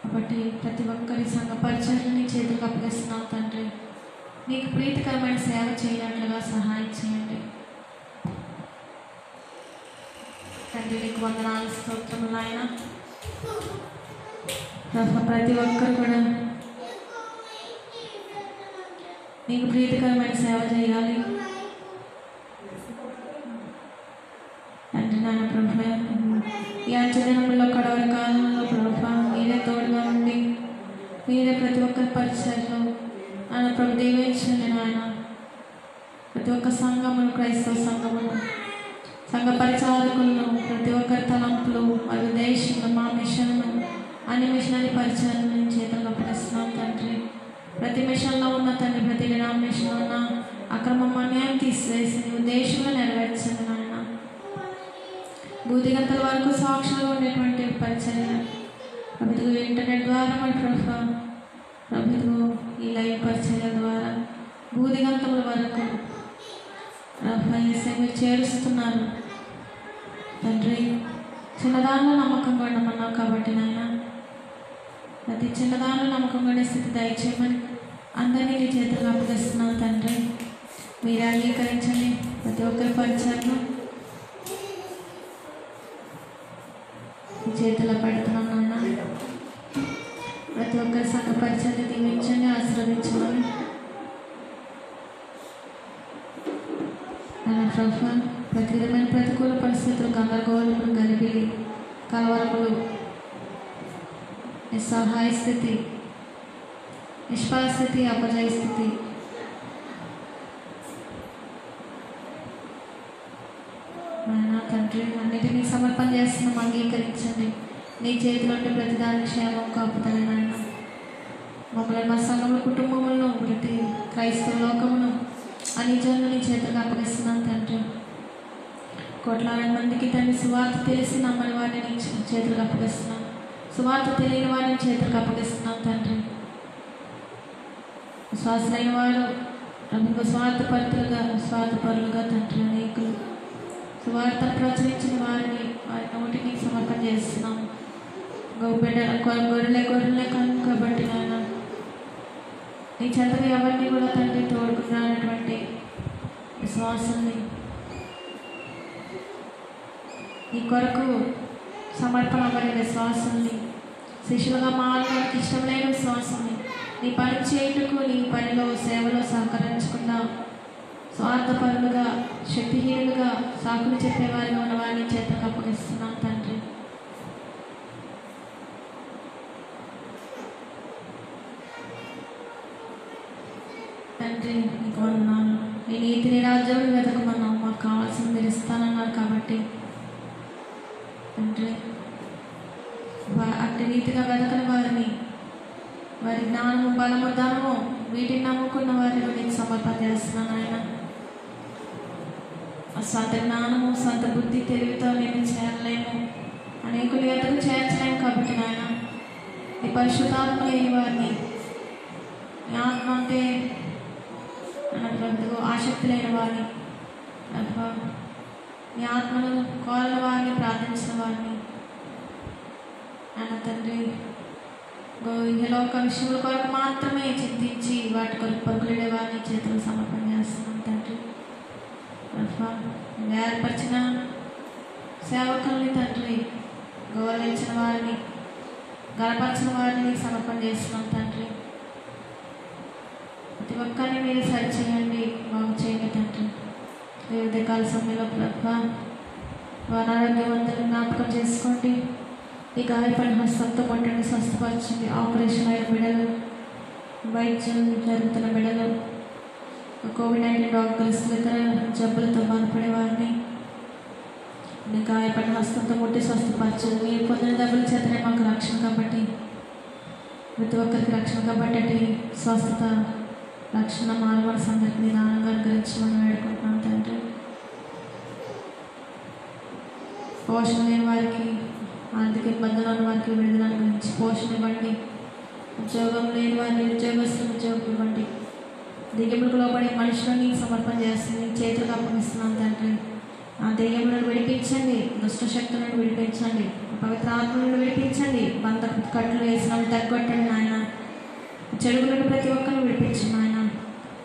కాబట్టి ప్రతి ఒక్కరి సంఘ పరిచయాన్ని చేతులకు అప్పగిస్తున్నాం తండ్రి. నీకు ప్రీతికరమైన సేవ చేయనట్లుగా సహాయం చేయండి తండ్రి. నీకు వందనాలు, స్తోత్రములు నాయన. ప్రతి ఒక్కరు కూడా నీకు ప్రీతికరమైన సేవ చేయాలి తండ్రి నాయన. ప్రభు ఈ అంచెదినంలో కడవరి కాలంలో ప్రభు మీరే తోడుగా ఉండి మీరే ప్రతి ఒక్కరి పరిచయంలో ఆయన ప్రభు దీవించండి నాయన. ప్రతి ఒక్క సంఘమును, క్రైస్తవ సంఘమును, సంఘ పరిచారకులను, ప్రతి ఒక్కరి తలంపులు మరియు దేశంలో మా మిషన్ను, అన్ని మిషనరీ పరిచయాల నుంచి చేతులకు అప్పగిస్తున్నాం తండ్రి. ప్రతి మిషన్లో ఉన్న తండ్రి, ప్రతి డినామినేషన్లో ఉన్న అక్రమం అన్యాయం తీసివేసి నీ ఉద్దేశంలో నెరవేర్చండి నాయన. బూదిగంతల వరకు సాక్షులుగా ఉండేటువంటి పరిచర్య ప్రభుత్వ ఇంటర్నెట్ ద్వారా మరి ప్రభుత్వ ఈ లైవ్ పరిచర్య ద్వారా బూదిగంతల వరకు మీరు చేరుస్తున్నారు తండ్రి. చిన్నదానిలో నమ్మకంగా ఉండమన్నావు కాబట్టి నాయన, ప్రతి చిన్నదానిలో నమ్మకంగా ఉండే స్థితి దయచేయమని అందరినీ నీ చేతులకు అప్పగిస్తున్నాను తండ్రి. మీరు అంగీకరించండి. ప్రతి ఒక్కరి పరిచయను చేతిలో పెడుతున్నాను నాన్న. ప్రతి ఒక్కరి సంఘ పరిచయాన్ని దీవించండి, ఆశీర్వదించమని ప్రభు. ప్రతి విధమైన ప్రతికూల పరిస్థితులు, గందరగోళములు, గలిబిలి, కలవరములు, నిస్సహాయ స్థితి, నిష్ఫల స్థితి, అపజయ స్థితి తండ్రి అన్నిటినీ సమర్పణ చేస్తున్నాం. అంగీకరించండి. నీ చేతిలో ఉంటే ప్రతిదాని క్షేమం కాపుతాను నాయన. మమ్మల్ని మా సంఘముల కుటుంబములను, ప్రతి క్రైస్తవ లోకమును అన్ని జనులు నీ చేతులకు అప్పగిస్తున్నాను తండ్రి. కోట్లాది మందికి తండ్రి సువార్త తెలిసి నమ్మని వారిని నీ చేతులకు అప్పగిస్తున్నాను. సువార్త తెలియని వారిని చేతులకు అప్పగిస్తున్నాను తండ్రి. విశ్వాసులైన వారు స్వార్థపరులుగా తండ్రి అనేకులు సువార్తను ప్రచురించిన వారి నోటిని సమర్పణ చేస్తున్నాము. గొర్రెలే కాబట్టి నాయన నీ చెంతకు ఎవరిని కూడా తండ్రి తోడుకున్నటువంటి విశ్వాసాన్ని నీ కొరకు సమర్పణ అవ్వని విశ్వాసాన్ని, శిష్యులుగా మారడానికి ఇష్టం లేని విశ్వాసాన్ని, నీ పని చేయుటకు నీ పనిలో సేవలో సహకరించకుండా స్వార్థపరులుగా, శక్తిహీనులుగా, సాకులు చెప్పేవారిగా ఉన్న వారిని చేతకు అప్పగిస్తున్నాం తండ్రి. తండ్రి నీకు వందనాలు. నీ నీతిని రాజ్యాన్ని వెతకమన్నావు, మాకు కావాల్సింది మీరు ఇస్తానన్నారు కాబట్టి తండ్రి అట్టి రీతిగా వెతకని వారిని, వారి జ్ఞానము, బలము, ధనము వీటిని నమ్ముకున్న వారిని నీకు సమర్పణ చేస్తున్నాను ఆయన. సొంత జ్ఞానము, సొంత బుద్ధి, తెలివితో నేను చేరలేము, అనేకులు ఎదుగు చేర్చలేము కాబట్టి నాయన నీ పరిశుద్ధాత్మ లేని వారిని, నీ ఆత్మ అంటే అన్నట్టు ఆసక్తి లేని వారిని, నీ ఆత్మను కోరిన వారిని, ప్రార్థించిన వారిని అన్న తండ్రి ఇహలోక విషయంలో కొరకు మాత్రమే చింతించి వాటి కొరకు పరుగులే వారిని చేతులు సమర్పణ చేస్తున్నాం తండ్రి. ఏర్పరిచిన సేవకుల్ని తండ్రి, గౌరవించిన వారిని, గర్వపరిచిన వారిని సమర్పణ చేస్తున్నాం తండ్రి. ప్రతి ఒక్కరిని మీరు సరిచేయండి, బాగు చేయండి తండ్రి. వివిధ కాల సమయంలో వారి ఆరోగ్యవంతులను జ్ఞాపకం చేసుకోండి. ఈ గాయపడిన హస్తంతో పట్టండి, స్వస్థపరచండి. ఆపరేషన్ అయిన బిడ్డలు, వైద్యం జరుగుతున్న బిడ్డలు, కోవిడ్-19 డాక్టర్స్, ఇతర జబ్బులతో బాధపడే వారిని మీ గాయపడిన హస్తంతో ముట్టి స్వస్థపరచండి. మీరు పొందిన దెబ్బల చేతనే మాకు రక్షణ కాబట్టి, ప్రతి ఒక్కరికి రక్షణ కాబట్టి స్వస్థత, రక్షణ, మానవ సందర్భ నిదానంగా అనుగ్రహించమని వేడుకుంటున్నాం తండ్రి. పోషణ లేని వారికి, ఆర్థిక ఇబ్బందులు ఉన్న వారికి విడుదల అనుగ్రహించి పోషణ ఇవ్వండి. ఉద్యోగం లేని వారిని ఉద్యోగస్తులు ఉద్యోగం ఇవ్వండి. దెయ్యములకు లోబడే మనుషులని సమర్పణ చేస్తుంది, చేతులకు అప్పగిస్తున్నాం తండ్రి. ఆ దెయ్యములను విడిపించండి, దుష్ట శక్తులను విడిపించండి, పవిత్ర ఆత్మలను విడిపించండి. బంధ కట్లు వేసిన వాళ్ళు తగ్గొట్టండి నాయన. చెడుగులను ప్రతి ఒక్కరిని విడిపించండి నాయన.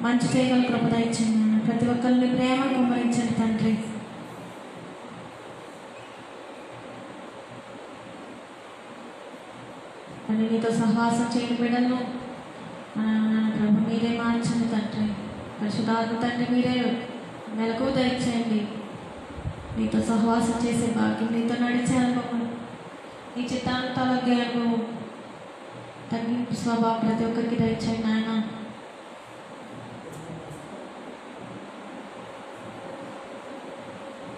మంచి చేయగల కృప దయచేయండి నాయన. ప్రతి ఒక్కరిని ప్రేమను కుమ్మరించండి తండ్రి. అని నీతో సహవాసం చేయని బిడ్డలను ప్రభు మీరే మార్చండి తండ్రి. పరిశుద్ధాత్మ తండ్రి మీరే మెలకు దయచేయండి. నీతో సహవాసం చేసే భాగ్యం, నీతో నడిచే అనుభవం, నీ చిత్తాన్ని తొలగే అనుభవం, తగ్గింపు స్వభావం ప్రతి ఒక్కరికి దయచేయండి నాయన.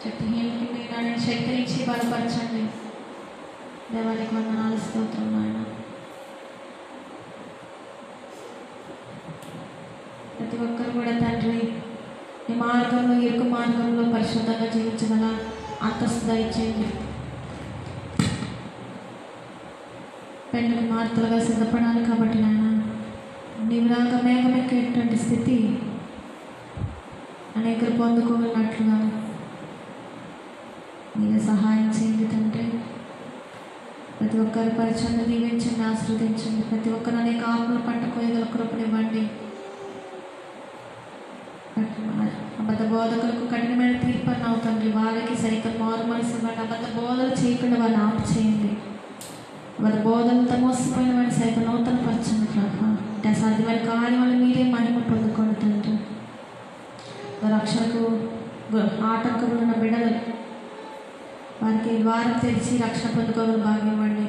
శక్తిహీనులకి మీరు శక్తినిచ్చి బలపరచండి. దేవానికి వందనాలు, స్తోత్రం నాయన. కుమార్తెలుగా సిద్ధపడాలి కాబట్టి నాయన నీవు రాక మేఘమెక్కేటువంటి స్థితి అనేకలు పొందుకోగలిగినట్లుగా మీరే సహాయం చేయండి తండ్రి. ప్రతి ఒక్కరి పరిచయాన్ని దీవించండి, ఆశీర్వదించండి. ప్రతి ఒక్కరు అనేక ఆకులు పట్టుకోయగల కృపనివ్వండి. అబద్ధ బోధకులకు కఠినమైన తీర్పు అన్నావు తండ్రి. వారికి సైతం మారు మనసు ఇవ్వండి. అబద్ధ బోధలు చేయకుండా వారిని ఆపు చేయండి. అబద్ధ బోధలతో మోసపోయిన వాడిని సైతం నూతన పరచండి ప్రభా. అంటే అసాధ్యమైన కార్యాలు మీరే మహిమ పొందుకోండి తండ్రి. రక్షణకు ఆటంకములు ఉన్న బిడ్డలు వారికి ద్వారం తెరిచి రక్షణ పొందుకోగల భాగ్యం ఇవ్వండి.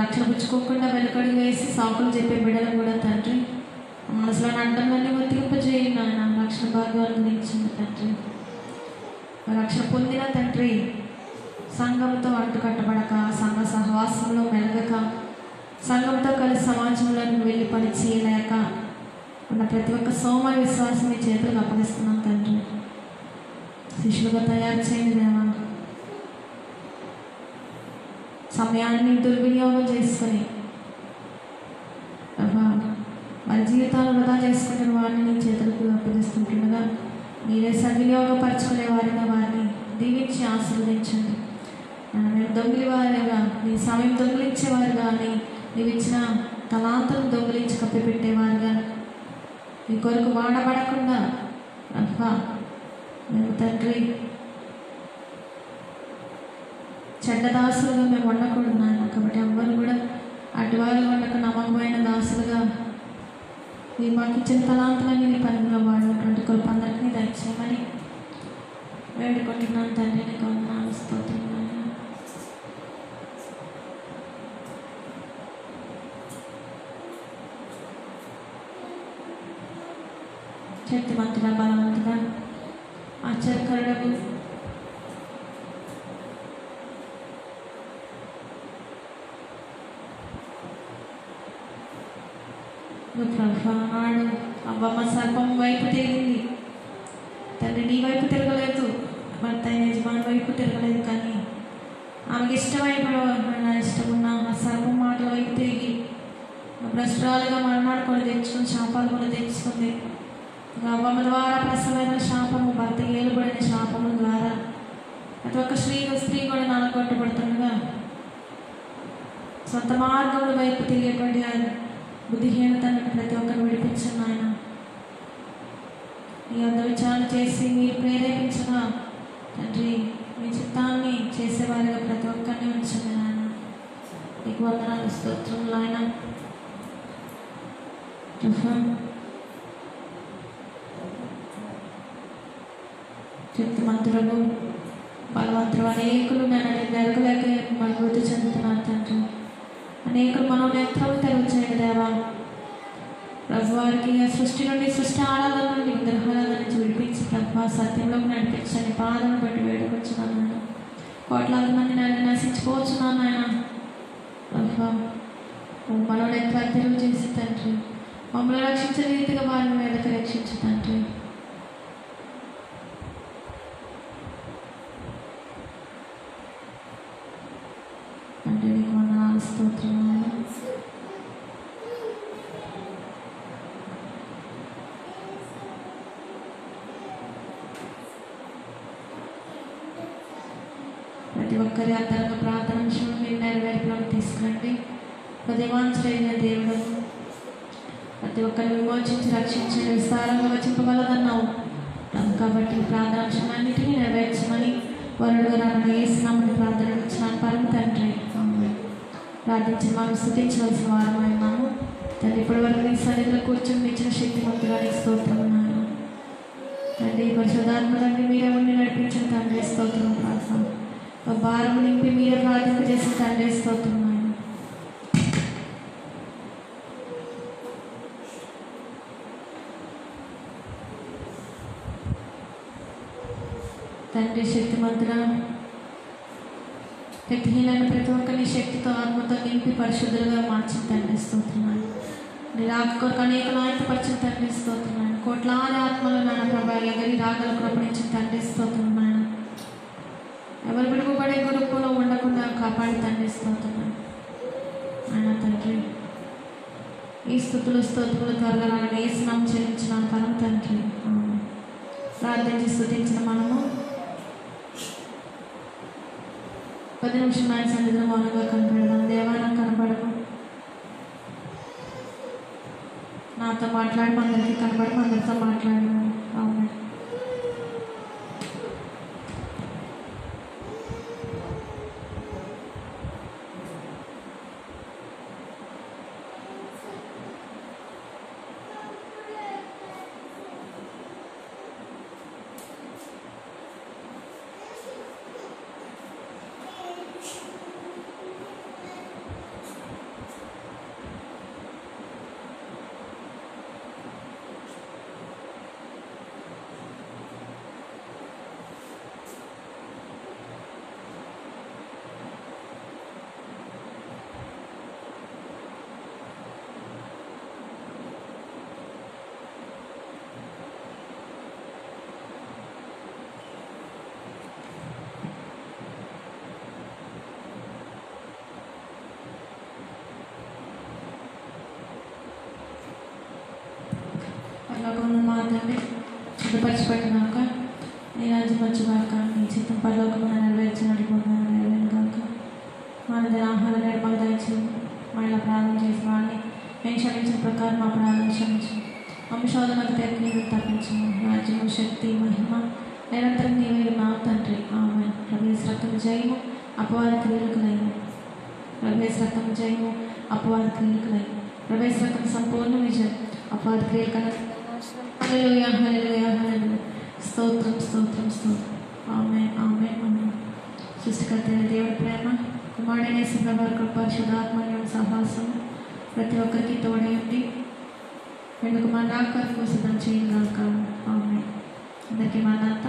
రక్షణ పుచ్చుకోకుండా వెనుకడుగు వేసి సాకులు చెప్పే బిడ్డలు కూడా తండ్రి మనసులో అడ్డంలన్నీ వర్తింపజేయండి. ఆయన రక్షణ భాగ్యం అందించింది తండ్రి. రక్షణ పొందిన తండ్రి సంఘంతో అంటుకట్టబడక, సంఘ సహవాసంలో మెలగక, సంఘంతో కలిసి సమాజంలోకి వెళ్ళి పని చేయలేక ఉన్న ప్రతి ఒక్క సోమరి విశ్వాసం మీ చేతులకు అప్పగిస్తున్నాం తండ్రి. శిష్యులుగా తయారు చేయండి దేవా. సమయాన్ని దుర్వినియోగం చేసుకొని వారి జీవితాలు వృధా చేసుకుంటున్న వారిని నీ చేతులకు అప్పగిస్తుంటుండగా మీరే సద్వినియోగపరచుకునే వారిగా వారిని దీవించి ఆశీర్వదించండి. మేము దొంగిలి వారిగా, నీ సమయం దొంగిలించేవారుగా, నీవు ఇచ్చిన తలాంతను దొంగిలించి కప్పిపెట్టేవారుగా, నీ కొరకు వాడబడకుండా మేము తండ్రి చెడ్డ దాసులుగా మేము ఉండకూడదు నాయన. కాబట్టి ఎవ్వరు కూడా అటువారు ఉండక నమ్మకమైన దాసులుగా మీరు మాకు ఇచ్చిన తలాంతులన్నీ నీ పనిలో వాడినటువంటి కృప అందరికీ దయచేయమని వేడుకుంటున్నాను తండ్రి. నీకు వందనాలు, స్తోత్రం నాయన. శక్తిమంతుడా, బలవంతుడా, ఆశ్చర్యకరుడకు నాడు అవ్వమ్మ సర్పం వైపు తిరిగింది తండ్రి. నీ వైపు తిరగలేదు, భర్త అయిన యజమాని వైపు తిరగలేదు. కానీ ఆమెకి ఇష్టమైన ఇష్టమున్న ఆ సర్పం మాటల వైపు తిరిగి భ్రష్టురాలుగా మరణాలు కూడా తెచ్చుకుని శాపాలు కూడా తెచ్చుకుంది. అవ్వమ్మ ద్వారా ప్రసవమైన శాపము, భర్త ఏలుబడిన శాపము ద్వారా ప్రతి ఒక్క స్త్రీ కూడా నలగొట్టబడుతుండగా సొంత మార్గముల వైపు తిరిగేటువంటి బుద్ధిహీనతను ప్రతి ఒక్కరు విడిపించండి ఆయన. ఈ అంద విచారణ చేసి మీరు ప్రేరేపించిన తండ్రి మీ చిత్తాన్ని చేసేవారిగా ప్రతి ఒక్కరిని ఉంచండి ఆయన. నీకు వందనాలు, స్తోత్రములు ఆయన. శక్తిమంతులను బలవంతులు అనేకులు నేను నెరగలేక అనుభూతి చెందుతున్నాను తండ్రి. అనేకులు మనం నేత్రాలు తెరవచ్చేయండి దేవా. ప్రభు వారికి సృష్టి నుండి, సృష్టి ఆరాధన నుండి, విగ్రహారాధన నుంచి విడిపించి ప్రభు సత్యంలోకి నడిపించండి. పాదను బట్టి వేడుకొచ్చున్నాను ఆయన. కోట్లాది మంది నన్ను నశించుకోవచ్చున్నాను ఆయన. ప్రభు మనం నేత్రాలు తెరువు చేసి తండ్రి మమ్మల్ని రక్షించే రీతిగా వారిని మీదకి రక్షించు తండ్రి. అంటే నీకు వందనాలు, స్తోత్రం. ప్రతి ఒక్కరి అంతరంగ ప్రార్థన మీరు నెరవేర్పులను తీసుకురండి. ప్రతివాంఛైన దేవుడు ప్రతి ఒక్కరిని విమోచించి రక్షించి విస్తారంగా వచ్చింపగలదన్నావు. కాబట్టి ప్రార్థనాంశాలన్నింటినీ నెరవేర్చమని వరుడుగా నన్ను వేసినామని ప్రార్థన ఇచ్చినాను పరమ తండ్రి. ప్రార్థించి మనం స్తుతించవలసిన వారమైనాము తండ్రి. ఇప్పటి వరకు నీ సన్నిధిలో కూర్చొని ఇచ్చిన శక్తిమంతుగా నీకు స్తోత్రం ఉన్నాను తండ్రి. పరిశుద్ధాత్మలన్నీ మీరే ఉండి నడిపించిన తండ్రి స్తోత్రం. ప్రార్థన భారం నింపి మీరే ప్రార్థన చేసిన తండ్రి స్తోత్రం. తండ్రి శక్తిమంతుడా, శక్తిహీనైన ప్రతి ఒక్కరిని శక్తితో ఆత్మతో నింపి పరిశుద్ధులుగా మార్చిన తండ్రి స్తోత్రనాన్ని. నీ రాక కొరకు అనేక నాయకపరిచిన తండ్రి స్తోత్రనాన్ని. కోట్లాది ఆత్మలు నాన్న ప్రభా ఎగరి రాగల కృపణించిన తండ్రి స్తోత్రనాన్ని. ఎవరు విడువబడే గురుపులో ఉండకుండా కాపాడి తండ్రి స్తోత్రనాన్ని ఆయన తండ్రి. ఈ స్తుతులు స్తోత్రులు త్వరగా వేసినాం చెల్లించినాను పరమ తండ్రి. ప్రార్థించి స్తుతించిన మనము 10 నిమిషం ఆయన సన్నిధిలో మౌనంగా కనపడదాం. దేవా నాకు కనపడము, నాతో మాట్లాడము, అందరికీ కనపడము, అందరితో మాట్లాడము. అవును. పరలోకమున్న మా తండ్రి, శుద్ధపరచబడినాక నీ రాజ్యం వచ్చుగాక, నీ చిత్తం పరలోకమున నెరవేర్చినట్లు నెరవేరును గాక. మన ఆహార నేడు మాకు దయచేయండి. మళ్ళీ ప్రార్థన చేసిన వాడిని మేము క్షమించిన ప్రకారం మా ప్రార్థన క్షమించు. వంశోధనకు తెరని తప్పించము. రాజ్యము, శక్తి, మహిమ నిరంతరం నీవే ఉన్నావు తండ్రి. ఆమె ప్రవేశ రక్తం జయము, అపవాద క్రియలకు నయం. ప్రవేశ రక్తం జయము, అపవాద క్రియలకు నయం. ప్రవేశ రక్తం సంపూర్ణ విజయం, అపవాద క్రియలకు హల్లెలూయా, హల్లెలూయా, హల్లెలూయా. స్తోత్రం, స్తోత్రం, స్తోత్రం. ఆమేన్, ఆమేన్, ఆమేన్. సృష్టికర్త అయిన దేవుడి ప్రేమ, కుమారుడైన యేసు ప్రభువు కృప, పరిశుద్ధాత్మ సహవాసం ప్రతి ఒక్కరికి తోడై ఉండి ఎందుకు మన రాకకు సిద్ధం చేయగాక. ఆమేన్. అందరికీ మరణాత.